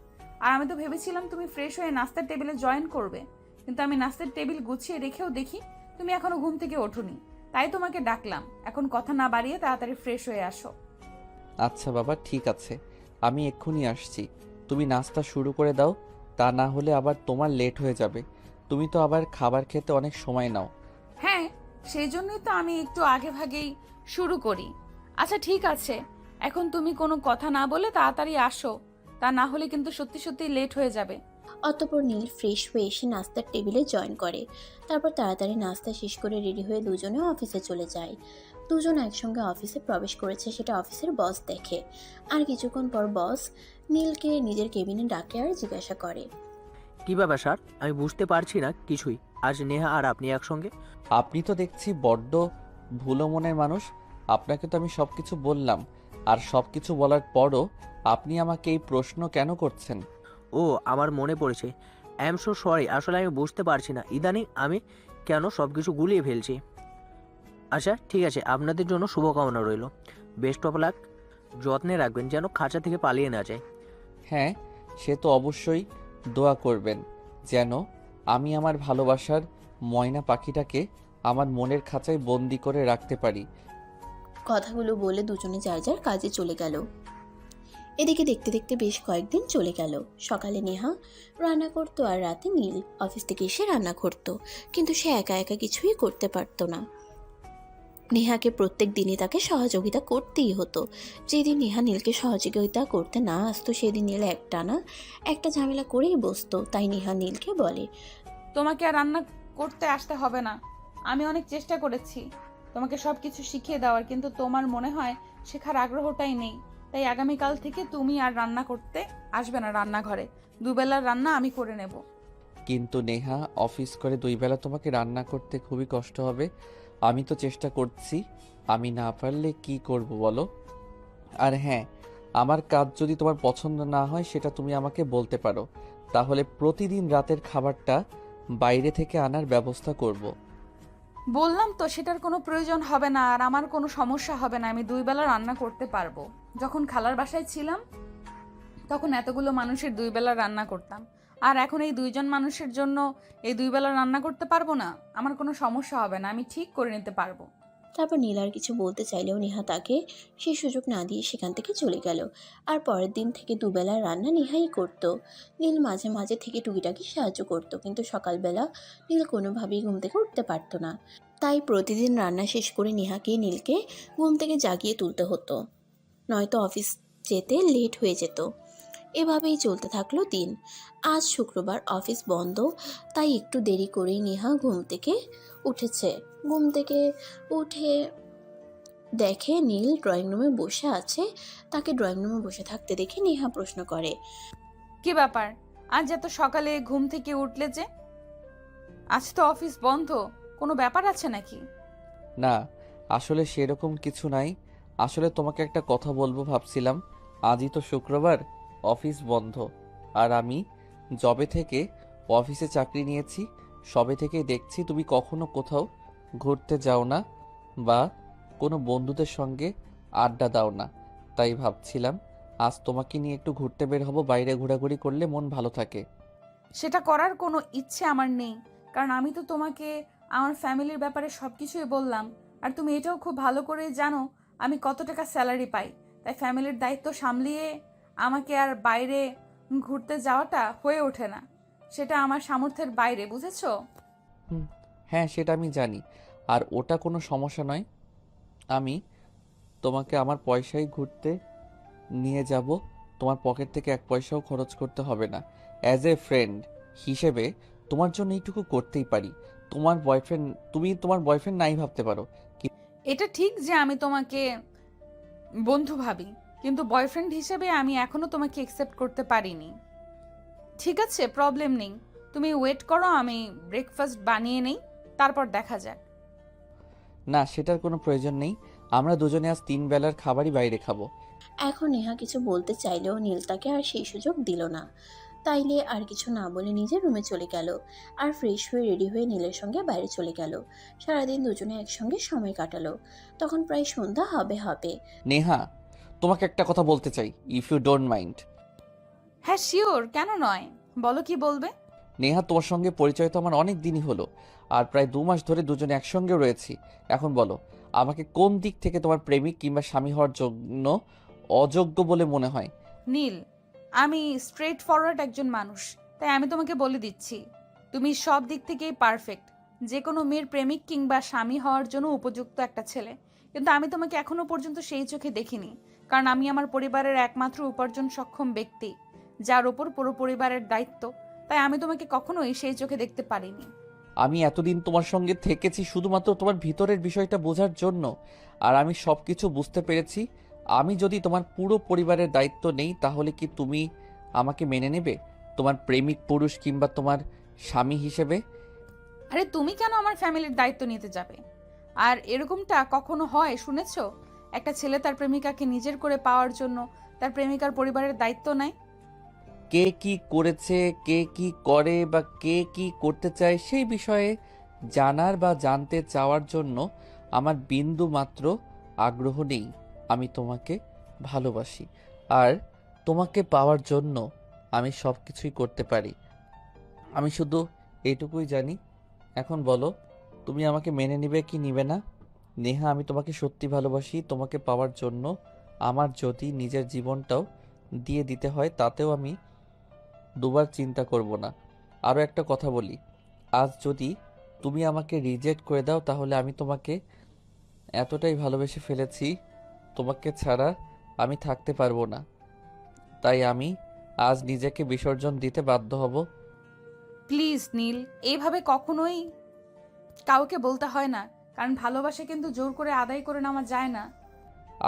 আর আমি তো ভেবেছিলাম তুমি ফ্রেশ হয়ে নাস্তার টেবিলে জয়েন করবে, কিন্তু আমি নাস্তার টেবিল গুছিয়ে রেখেও দেখি তুমি এখনো ঘুম থেকে ওঠোনি। তাই তোমাকে ডাকলাম। এখন কথা না বাড়িয়ে তাড়াতাড়ি ফ্রেশ হয়ে আসো। আচ্ছা বাবা, ঠিক আছে, আমি এক্ষুনি আসছি। তুমি নাস্তা শুরু করে দাও, তা না হলে আবার তোমার লেট হয়ে যাবে। তুমি তো আবার খাবার খেতে অনেক সময় নাও। হ্যাঁ, সেই জন্যই তো আমি একটু আগে ভাগেই শুরু করি। আচ্ছা ঠিক আছে, এখন তুমি কোনো কথা না বলে তাড়াতাড়ি আসো, তা না হলে কিন্তু সত্যি সত্যি লেট হয়ে যাবে। অতঃপর নীল ফ্রেশ হয়ে এসে নাস্তার টেবিলে জয়েন করে। তারপর তাড়াতাড়ি নাস্তা শেষ করে রেডি হয়ে দুজনে অফিসে চলে যায়। দুজন একসঙ্গে অফিসে প্রবেশ করেছে সেটা অফিসের বস দেখে। আর কিছুক্ষণ পর বস নীলকে নিজের কেবিনে ডাকে আর জিজ্ঞাসা করে, কি ব্যাপার স্যার, আমি বুঝতে পারছি না কিছুই। আজ নেহা আর আপনি একসঙ্গে? আপনি তো দেখছি বড্ড ভুলো মনের মানুষ। আপনাকে তো আমি সব কিছু বললাম, আর সব কিছু বলার পরও আপনি আমাকে এই প্রশ্ন কেন করছেন? ও, আমার মনে পড়েছে। আই এম সো সরি, আসলে আমি বুঝতে পারছি না ইদানিং আমি কেন সব কিছু গুলিয়ে ফেলছি। আচ্ছা ঠিক আছে, আপনাদের জন্য শুভকামনা রইল। Best of luck. যত্নে রাখবেন যেন খাঁচা থেকে পালিয়ে না যায়। হ্যাঁ, সে তো অবশ্যই। দোয়া করবেন যেন আমি আমার ভালোবাসার ময়না পাখিটাকে আমার মনের খাঁচায় বন্দি করে রাখতে পারি। কথাগুলো বলে দুজনে যার যার কাজে চলে গেল। এদিকে দেখতে দেখতে বেশ কয়েকদিন চলে গেল। সকালে নেহা রান্না করতো আর রাতে নীল অফিস থেকে এসে রান্না করতো, কিন্তু সে একা একা কিছুই করতে পারতো না। নেহাকে প্রত্যেক দিনই তাকে সহযোগিতা করতেই হতো। যেদিন নেহা নীলকে সহযোগিতা করতে না আসতো সেদিন নীল একটানা একটা ঝামেলা করেই বসতো। তাই নেহা নীলকে বলে, তোমাকে আর রান্না করতে আসতে হবে না। আমি অনেক চেষ্টা করেছি তোমাকে সব কিছু শিখিয়ে দেওয়ার, কিন্তু তোমার মনে হয় শেখার আগ্রহটাই নেই। তাই আগামীকাল থেকে তুমি আর রান্না করতে আসবে না রান্নাঘরে। দুবেলার রান্না আমি করে নেব। কিন্তু নেহা, অফিস করে 2 বেলা তোমাকে রান্না করতে খুবই কষ্ট হবে। আমি তো চেষ্টা করছি, আমি না পারলে কি করব বলো? আর হ্যাঁ, আমার কাজ যদি তোমার পছন্দ না হয় সেটা তুমি আমাকে বলতে পারো, তাহলে প্রতিদিন রাতের খাবারটা বাইরে থেকে আনার ব্যবস্থা করব। বললাম তো সেটার কোনো প্রয়োজন হবে না, আর আমার কোনো সমস্যা হবে না। আমি 2 বেলা রান্না করতে পারবো। যখন খালার বাসায় ছিলাম তখন এতগুলো মানুষের 2 বেলা রান্না করতাম, আর এখন এই 2 জন মানুষের জন্য এই 2 বেলা রান্না করতে পারবো না। আমার কোনো সমস্যা হবে না, আমি ঠিক করে নিতে পারবো। তারপর নীল আর কিছু বলতে চাইলেও নেহা তাকে সেই সুযোগ না দিয়ে সেখান থেকে চলে গেল। আর পরের দিন থেকে দুবেলার রান্না নেহাই করত। নীল মাঝে মাঝে থেকে টুকিটাকি সাহায্য করত, কিন্তু সকালবেলা নীল কোনোভাবেই ঘুম থেকে উঠতে পারতো না। তাই প্রতিদিন রান্না শেষ করে নেহাকে নীলকে ঘুম থেকে জাগিয়ে তুলতে হতো, নয়তো অফিস যেতে লেট হয়ে যেত। এভাবেই চলতে থাকলো দিন। আজ শুক্রবার, অফিস বন্ধ, তাই একটু দেরি করেই নেহা ঘুম থেকে উঠেছে। ঘুম থেকে উঠে দেখে নীল ড্রয়িং রুমে বসে আছে। তাকে ড্রয়িং রুমে বসে থাকতে দেখে নেহা প্রশ্ন করে, কি ব্যাপার, আজ এত সকালে ঘুম থেকে উঠলে যে? আজ তো অফিস বন্ধ, কোনো ব্যাপার আছে নাকি? না, আসলে সেরকম কিছু নাই। আসলে তোমাকে একটা কথা বলবো ভাবছিলাম। আজই তো শুক্রবার, অফিস বন্ধ, আর আমি যবে থেকে অফিসে চাকরি নিয়েছি সবে থেকেই দেখছি তুমি কখনো কোথাও ঘুরতে যাও না বা কোনো বন্ধুদের সঙ্গে আড্ডা দাও না। তাই ভাবছিলাম আজ তোমাকে নিয়ে একটু ঘুরতে বের হব, বাইরে ঘোরাঘুরি করলে মন ভালো থাকে। সেটা করার কোনো ইচ্ছে আমার নেই, কারণ আমি তো তোমাকে আমার ফ্যামিলির ব্যাপারে সব কিছুই বললাম। আর তুমি এটাও খুব ভালো করে জানো আমি কত টাকা স্যালারি পাই। তাই ফ্যামিলির দায়িত্ব সামলিয়ে আমাকে আর বাইরে ঘুরতে যাওয়াটা হয়ে ওঠে না। সেটা আমার সামর্থ্যের বাইরে, বুঝেছো? হুম, হ্যাঁ সেটা আমি জানি, আর ওটা কোনো সমস্যা নয়। আমি তোমাকে আমার পয়সায় ঘুরতে নিয়ে যাব, তোমার পকেট থেকে 1 পয়সাও খরচ করতে হবে না। অ্যাজ এ ফ্রেন্ড হিসেবে তোমার জন্য এইটুকু করতেই পারি। তুমি তোমার বয়ফ্রেন্ড নাই ভাবতে পারো, এটা ঠিক যে আমি তোমাকে বন্ধু ভাবি, কিন্তু বয়ফ্রেন্ড হিসেবে আমি এখনো তোমাকে একসেপ্ট করতে পারিনি। ঠিক আছে, প্রবলেম নেই, তুমি ওয়েট করো, আমি ব্রেকফাস্ট বানিয়ে নেই, তারপর দেখা যাক। না সেটার কোনো প্রয়োজন নেই। আমরা দুজনে আজ 3 বেলার খাবারই বাইরে খাবো। এখন নেহা কিছু বলতে চাইলেও নীল তাকে আর সেই সুযোগ দিল না। তাইলে আর কিছু না বলে নিজের রুমে চলে গেল আর ফ্রেশ হয়ে রেডি হয়ে নীলের সঙ্গে বাইরে চলে গেল। সারাদিন দুজনে একসঙ্গে সময় কাটালো। তখন প্রায় সন্ধ্যা হবে হবে। নেহা, তোমাকে একটা কথা বলতে চাই, ইফ ইউ ডোন্ট মাইন্ড। হ্যাঁ শিওর, কেন নয়, বলো কি বলবে। নেহা, তোমার সঙ্গে পরিচয় তো আমার অনেক দিনই হলো, আর প্রায় 2 মাস ধরে দুজনে একসঙ্গে রয়েছি। এখন বলো, আমাকে কোন দিক থেকে তোমার প্রেমিক কিংবা স্বামী হওয়ার জন্য অযোগ্য বলে মনে হয়? নীল, আমি স্ট্রেট ফরওয়ার্ড একজন মানুষ, তাই আমি তোমাকে বলে দিচ্ছি, তুমি সব দিক থেকেই পারফেক্ট, যে কোনো মেয়ের প্রেমিক কিংবা স্বামী হওয়ার জন্য উপযুক্ত একটা ছেলে। কিন্তু আমি তোমাকে এখনো পর্যন্ত সেই চোখে দেখিনি, কারণ আমি আমার পরিবারের একমাত্র উপার্জন সক্ষম ব্যক্তি, যার ওপর পুরো পরিবারের দায়িত্ব। তাই আমি তোমাকে কখনোই সেই চোখে দেখতে পারিনি। আমি এতদিন তোমার সঙ্গে থেকেছি শুধুমাত্র তোমার ভিতরের বিষয়টা বোঝার জন্য, আর আমি সব কিছু বুঝতে পেরেছি। আমি যদি তোমার পুরো পরিবারের দায়িত্ব নেই, তাহলে কি তুমি আমাকে মেনে নেবে তোমার প্রেমিক পুরুষ কিংবা তোমার স্বামী হিসেবে? আরে তুমি কেন আমার ফ্যামিলির দায়িত্ব নিতে যাবে? আর এরকমটা কখনো হয় শুনেছো? একটা ছেলে তার প্রেমিকাকে নিজের করে পাওয়ার জন্য তার প্রেমিকার পরিবারের দায়িত্ব নেয়। কে কি করেছে, কে কি করে বা কে কি করতে চায় সেই বিষয়ে জানার বা জানতে চাওয়ার জন্য আমার বিন্দু মাত্র আগ্রহ নেই। আমি তোমাকে ভালোবাসি, আর তোমাকে পাওয়ার জন্য আমি সব কিছুই করতে পারি। আমি শুধু এইটুকুই জানি। এখন বলো, তুমি আমাকে মেনে নিবে কি নিবে না? নেহা, আমি তোমাকে সত্যি ভালোবাসি। তোমাকে পাওয়ার জন্য আমার যদি নিজের জীবনটাও দিয়ে দিতে হয়, তাতেও আমি দুবার চিন্তা করব না। আরও একটা কথা বলি, আজ যদি তুমি আমাকে রিজেক্ট করে দাও, তাহলে আমি তোমাকে এতটাই ভালোবেসে ফেলেছি, তোমাকে ছাড়া আমি থাকতে পারবো না। তাই আমি আজ নিজেকে বিসর্জন দিতে বাধ্য হব। প্লিজ নীল, এইভাবে কখনোই কাউকে বলতে হয় না, কারণ ভালোবাসা কিন্তু জোর করে আদায় করে নেওয়া যায় না।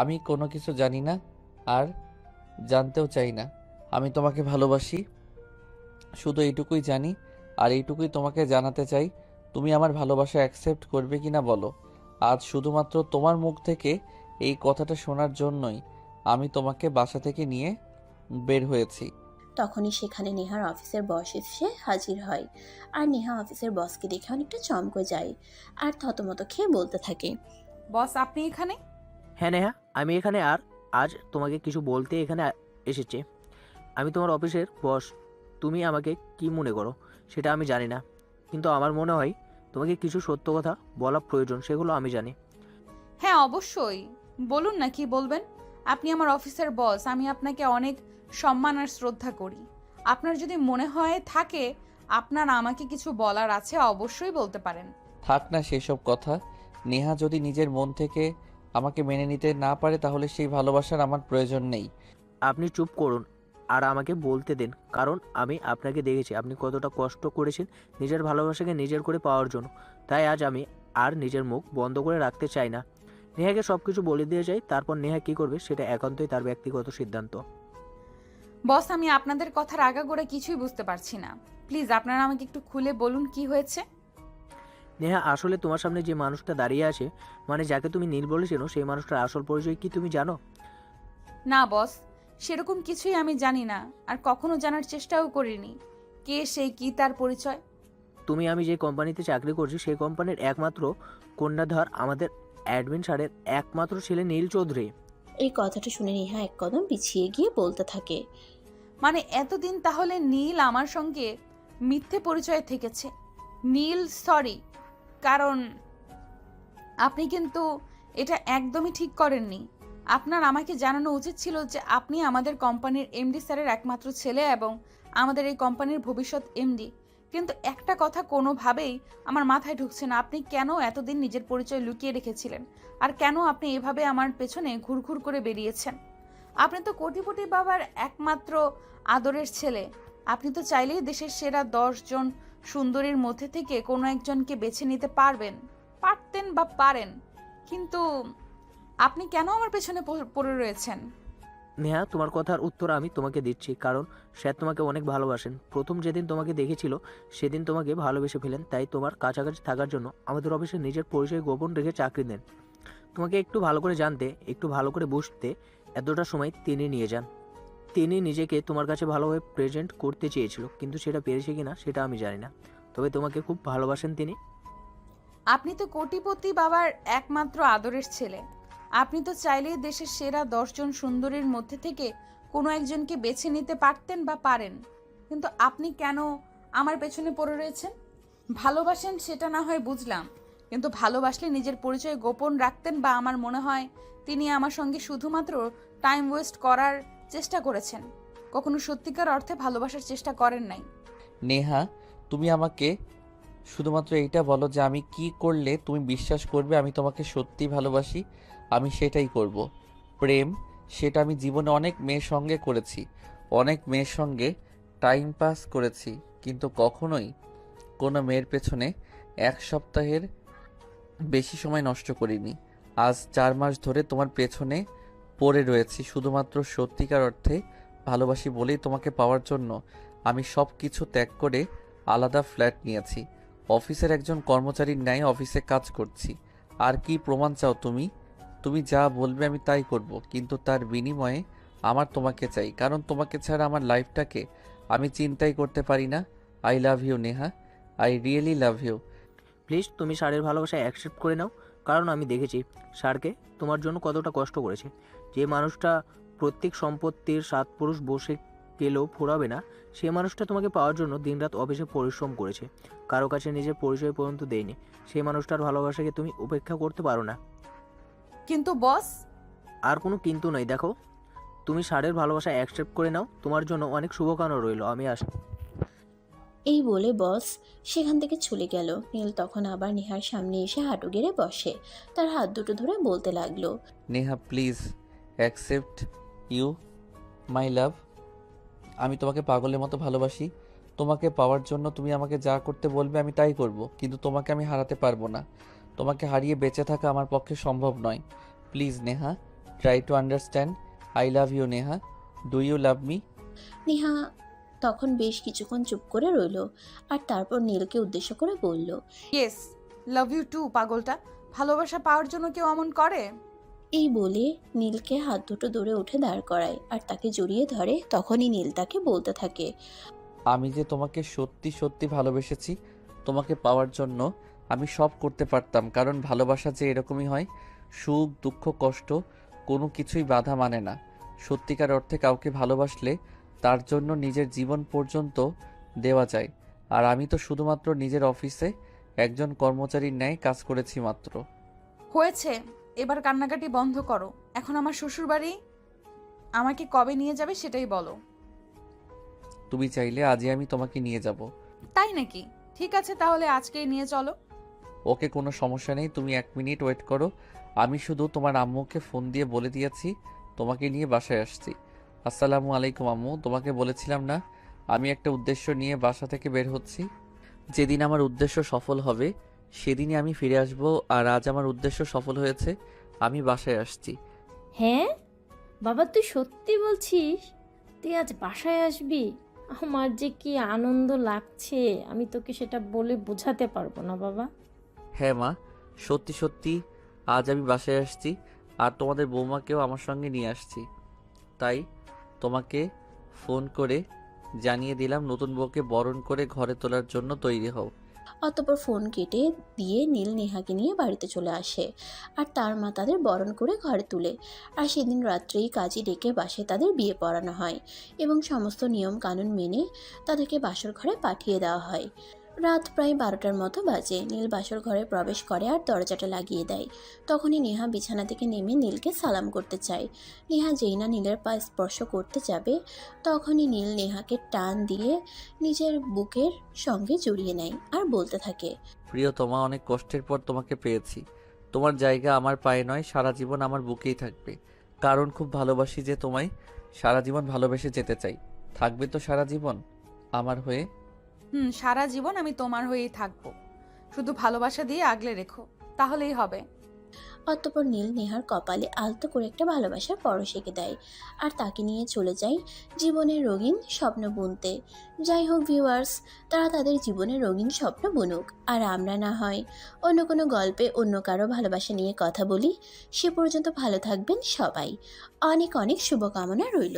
আমি কোনো কিছু জানি না আর জানতেও চাই না। আমি তোমাকে ভালোবাসি, শুধু এইটুকুই জানি, আর এইটুকুই তোমাকে জানাতে চাই। তুমি আমার ভালোবাসা অ্যাকসেপ্ট করবে কিনা বলো। আজ শুধুমাত্র তোমার মুখ থেকে এই কথাটা শোনার জন্যই আমি তোমাকে বাসা থেকে নিয়ে বের হয়েছি। তখনই সেখানে নেহার অফিসের বস এসে হাজির হয়। আর নেহা অফিসের বসকে দেখে অনেকটা চমকে যায় আর থতমত খেয়ে বলতে থাকে। বস, আপনি এখানে? হ্যাঁ নেহা, আমি এখানে আর আজ তোমাকে কিছু বলতে এখানে এসেছি। আমি তোমার অফিসের বস। তুমি আমাকে কি মনে করো সেটা আমি জানি না, কিন্তু আমার মনে হয় তোমাকে কিছু সত্য কথা বলা প্রয়োজন, সেগুলো আমি জানি। হ্যাঁ অবশ্যই, বলুন না কি বলবেন। আপনি আমার অফিসের বস, আমি আপনাকে অনেক সম্মান আর শ্রদ্ধা করি। আপনার যদি মনে হয় থাকে আপনার আমাকে কিছু বলার আছে, অবশ্যই বলতে পারেন। থাক না সেসব কথা। নেহা যদি নিজের মন থেকে আমাকে মেনে নিতে না পারে তাহলে সেই ভালোবাসার আমার প্রয়োজন নেই। আপনি চুপ করুন আর আমাকে বলতে দিন, কারণ আমি আপনাকে দেখেছি আপনি কতটা কষ্ট করেছেন নিজের ভালোবাসাকে নিজের করে পাওয়ার জন্য। তাই আজ আমি আর নিজের মুখ বন্ধ করে রাখতে চাই না। নেহাকে সব কিছু বলে দিয়ে যাই, তারপর নেহা কী করবে সেটা একান্তই তার ব্যক্তিগত সিদ্ধান্ত। বস, আমি আপনাদের কথার আগাগোড়া কিছুই বুঝতে পারছি না। প্লিজ আপনারা আমাকে একটু খুলে বলুন কি হয়েছে। নেহা, আসলে তোমার সামনে যে মানুষটা দাঁড়িয়ে আছে, মানে যাকে তুমি নীল বলেছেন, সেই মানুষটার আসল পরিচয় কি তুমি জানো? না বস, সেরকম কিছুই আমি জানি না, আর কখনো জানার চেষ্টাও করিনি। কে সে, কি তার পরিচয়? আমি যে কোম্পানিতে চাকরি করছি সেই কোম্পানির একমাত্র কন্যাধর আমাদের অ্যাডমিন স্যারের একমাত্র ছেলে নীল চৌধুরী। এই কথাটা শুনে নেহা এক কদম পিছিয়ে গিয়ে বলতে থাকে। মানে এতদিন তাহলে নীল আমার সঙ্গে মিথ্যে পরিচয় থেকেছে। নীল সরি, কারণ আপনি কিন্তু এটা একদমই ঠিক করেননি। আপনার আমাকে জানানো উচিত ছিল যে আপনি আমাদের কোম্পানির এমডি স্যারের একমাত্র ছেলে এবং আমাদের এই কোম্পানির ভবিষ্যৎ এমডি। কিন্তু একটা কথা কোনোভাবেই আমার মাথায় ঢুকছে না, আপনি কেন এতদিন নিজের পরিচয় লুকিয়ে রেখেছিলেন, আর কেন আপনি এভাবে আমার পেছনে ঘুরঘুর করে বেরিয়েছেন? আপনি তো কোটিপতি বাবার একমাত্র আদরের ছেলে। আপনি তো চাইলেই দেশের সেরা 10 জন সুন্দরীর মধ্যে থেকে কোনো একজনকে বেছে নিতে পারতেন বা পারেন, কিন্তু আপনি কেন আমার পেছনে পড়ে রয়েছেন? নেহা, তোমার কথার উত্তর আমি তোমাকে দিচ্ছি, কারণ স্যার তোমাকে অনেক ভালোবাসেন। প্রথম যেদিন তোমাকে দেখেছিল সেদিন তোমাকে ভালোবেসে ফেলেন, তাই তোমার কাছাকাছি থাকার জন্য আমাদের অফিসে নিজের পরিচয় গোপন রেখে চাকরি দেন। তোমাকে একটু ভালো করে জানতে, একটু ভালো করে বুঝতে এতটা সময় তিনি নিয়ে যান। তিনি নিজেকে তোমার কাছে ভালোভাবে প্রেজেন্ট করতে চেয়েছিল, কিন্তু সেটা পেরেছে কিনা সেটা আমি জানি না, তবে তোমাকে খুব ভালোবাসেন তিনি। আপনি তো কোটিপতি বাবার একমাত্র আদরের ছেলে। আপনি তো চাইলেই দেশের সেরা 10 জন সুন্দরীর মধ্যে থেকে কোনো একজনকে বেছে নিতে পারতেন বা পারেন, কিন্তু আপনি কেন আমার পেছনে পড়ে রয়েছেন? ভালোবাসেন সেটা না হয় বুঝলাম, কিন্তু ভালোবাসলে নিজের পরিচয় গোপন রাখতেন, বা আমার মনে হয় তিনি আমার সঙ্গে শুধুমাত্র টাইম ওয়েস্ট করার চেষ্টা করেছেন, কখনো সত্যিকার অর্থে ভালোবাসার চেষ্টা করেন নাই। নেহা, তুমি আমাকে শুধুমাত্র এইটা বলো যে আমি কি করলে তুমি বিশ্বাস করবে আমি তোমাকে সত্যি ভালোবাসি। আমি সেটাই করব। প্রেম, সেটা আমি জীবনে অনেক মেয়ের সঙ্গে করেছি, অনেক মেয়ের সঙ্গে টাইম পাস করেছি, কিন্তু কখনোই কোনো মেয়ের পেছনে 1 সপ্তাহের বেশি সময় নষ্ট করিনি। আজ 4 মাস ধরে তোমার পেছনে পড়ে রয়েছি শুধুমাত্র সত্যিকার অর্থে ভালোবাসি বলেই তোমাকে পাওয়ার জন্য। আমি সব কিছু ত্যাগ করে আলাদা ফ্ল্যাট নিয়েছি, অফিসের একজন কর্মচারীর ন্যায় অফিসে কাজ করছি। আর কি প্রমাণ চাও তুমি? তুমি যা বলবে আমি তাই করব, কিন্তু তার বিনিময়ে আমার তোমাকে চাই, কারণ তোমাকে ছাড়া আমার লাইফটাকে আমি চিন্তাই করতে পারি না। I love you Neha, I really love you. Please তুমি স্যারের ভালোবাসা অ্যাকসেপ্ট করে নাও, কারণ আমি দেখেছি স্যারকে তোমার জন্য কতটা কষ্ট করেছে। যে মানুষটা প্রত্যেক সম্পত্তির 7 পুরুষ বসে গেলেও ফুরাবে না, সে মানুষটা তোমাকে পাওয়ার জন্য দিনরাত অফিসে পরিশ্রম করেছে, কারো কাছে নিজের পরিচয় পর্যন্ত দেয়নি। সেই মানুষটার ভালোবাসাকে তুমি উপেক্ষা করতে পারো না। কিন্তু বস, আর কোনো কিন্তু নয়। দেখো, তুমি স্যারের ভালোবাসা অ্যাকসেপ্ট করে নাও, তোমার জন্য অনেক শুভকামনা রইল। আমি আসি। এই বলে বস সেখান থেকে চলে গেল। নীল তখন আবার নেহার সামনে এসে হাঁটু গেড়ে বসে, তার হাত দুটো ধরে বলতে লাগলো, Neha please accept you my love. আমি তোমাকে পাগলের মতো ভালোবাসি। তোমাকে পাওয়ার জন্য তুমি আমাকে যা করতে বলবে আমি তাই করব, কিন্তু তোমাকে আমি হারাতে পারবো না। তোমাকে হারিয়ে বেঁচে থাকা আমার পক্ষে সম্ভব নয়। Please Neha, try to understand. I love you Neha, do you love me? Neha তখন বেশ কিছুক্ষণ চুপ করে রইল, আর তারপর নীলকে উদ্দেশ্য করে বলল, ইয়েস, লাভ ইউ টু। পাগলটা, ভালোবাসা পাওয়ার জন্য কেউ অমন করে? এই বলে নীলকে হাত দুটো দূরে উঠে দাঁড় করায় আর তাকে জড়িয়ে ধরে। তখনই নীল তাকে বলতে থাকে, আমি যে তোমাকে সত্যি সত্যি ভালোবেসেছি। তোমাকে পাওয়ার জন্য আমি সব করতে পারতাম, কারণ ভালোবাসা যে এরকমই হয়। সুখ দুঃখ কষ্ট কোনো কিছুই বাধা মানে না। সত্যিকার অর্থে কাউকে ভালোবাসলে তার জন্য নিজের জীবন পর্যন্ত দেওয়া যায়। আর আমি তো শুধুমাত্র নিজের অফিসে একজন কর্মচারীর ন্যায় কাজ করেছি মাত্র। হয়েছে, এবার কান্নাকাটি বন্ধ করো। এখন আমার শ্বশুর বাড়ি আমাকে কবে নিয়ে যাবে সেটাই বলো। তুমি চাইলে আজই আমি তোমাকে নিয়ে যাব। তাই নাকি? ঠিক আছে, তাহলে আজকেই নিয়ে চলো। ওকে, কোনো সমস্যা নেই, তুমি 1 মিনিট ওয়েট করো। আমি শুধু তোমার আম্মুকে ফোন দিয়ে বলে দিয়েছি তোমাকে নিয়ে বাসায় আসছি। আসসালামু আলাইকুম আম্মু, তোমাকে বলেছিলাম না আমি একটা উদ্দেশ্য নিয়ে বাসা থেকে বের হচ্ছি। যেদিন আমার উদ্দেশ্য সফল হবে সেদিনই আমি ফিরে আসব। আর আজ আমার উদ্দেশ্য সফল হয়েছে, আমি বাসায় আসছি। হ্যাঁ বাবা, তুই সত্যি বলছিস? তুই আজ বাসায় আসবি? আমার যে কি আনন্দ লাগছে, আমি তোকে সেটা বলে বোঝাতে পারবো না বাবা। হ্যাঁ মা, সত্যি সত্যি আজ আমি বাসায় আসছি। আর তোমাদের বৌমাকেও আমার সঙ্গে নিয়ে আসছি। তাই তোমাকে ফোন করে জানিয়ে দিলাম নতুন বউকে বরণ করে ঘরে তোলার জন্য তৈরি হও। অতঃপর ফোন কেটে দিয়ে নীল নেহাকে নিয়ে বাড়িতে চলে আসে, আর তার মা তাদের বরণ করে ঘরে তুলে। আর সেদিন রাত্রেই কাজী ডেকে বাসে তাদের বিয়ে পড়ানো হয় এবং সমস্ত নিয়ম কানুন মেনে তাদেরকে বাসর ঘরে পাঠিয়ে দেওয়া হয়। রাত প্রায় 12টার মতো বাজে। নীল বাসর ঘরে প্রবেশ করে আর দরজাটা লাগিয়ে দেয়। তখনই নেহা বিছানা থেকে নেমে নীলকে সালাম করতে চায়। নেহা যেই না নীলের পা স্পর্শ করতে যাবে, তখনই নীল নেহাকে টান দিয়ে নিজের বুকের সঙ্গে জড়িয়ে নেয় আর বলতে থাকে, প্রিয়তমা, অনেক কষ্টের পর তোমাকে পেয়েছি। তোমার জায়গা আমার পায়ে নয়, সারা জীবন আমার বুকেই থাকবে। কারণ খুব ভালোবাসি যে তোমায়, সারা জীবন ভালোবেসে যেতে চাই। থাকবে তো সারা জীবন আমার হয়ে? সারা জীবন আমি তোমার হয়েই থাকবো। শুধু ভালোবাসা দিয়ে আগলে রেখো, তাহলেই হবে। অতঃপর নীল নেহার কপালে আলতো করে একটা ভালোবাসার পরশ এঁকে দেয় আর তাকে নিয়ে চলে যায় জীবনের রঙিন স্বপ্ন বুনতে। যাই হোক ভিউয়ার্স, তারা তাদের জীবনের রঙিন স্বপ্ন বুনুক, আর আমরা না হয় অন্য কোনো গল্পে অন্য কারো ভালোবাসা নিয়ে কথা বলি। সে পর্যন্ত ভালো থাকবেন সবাই। অনেক অনেক শুভকামনা রইল।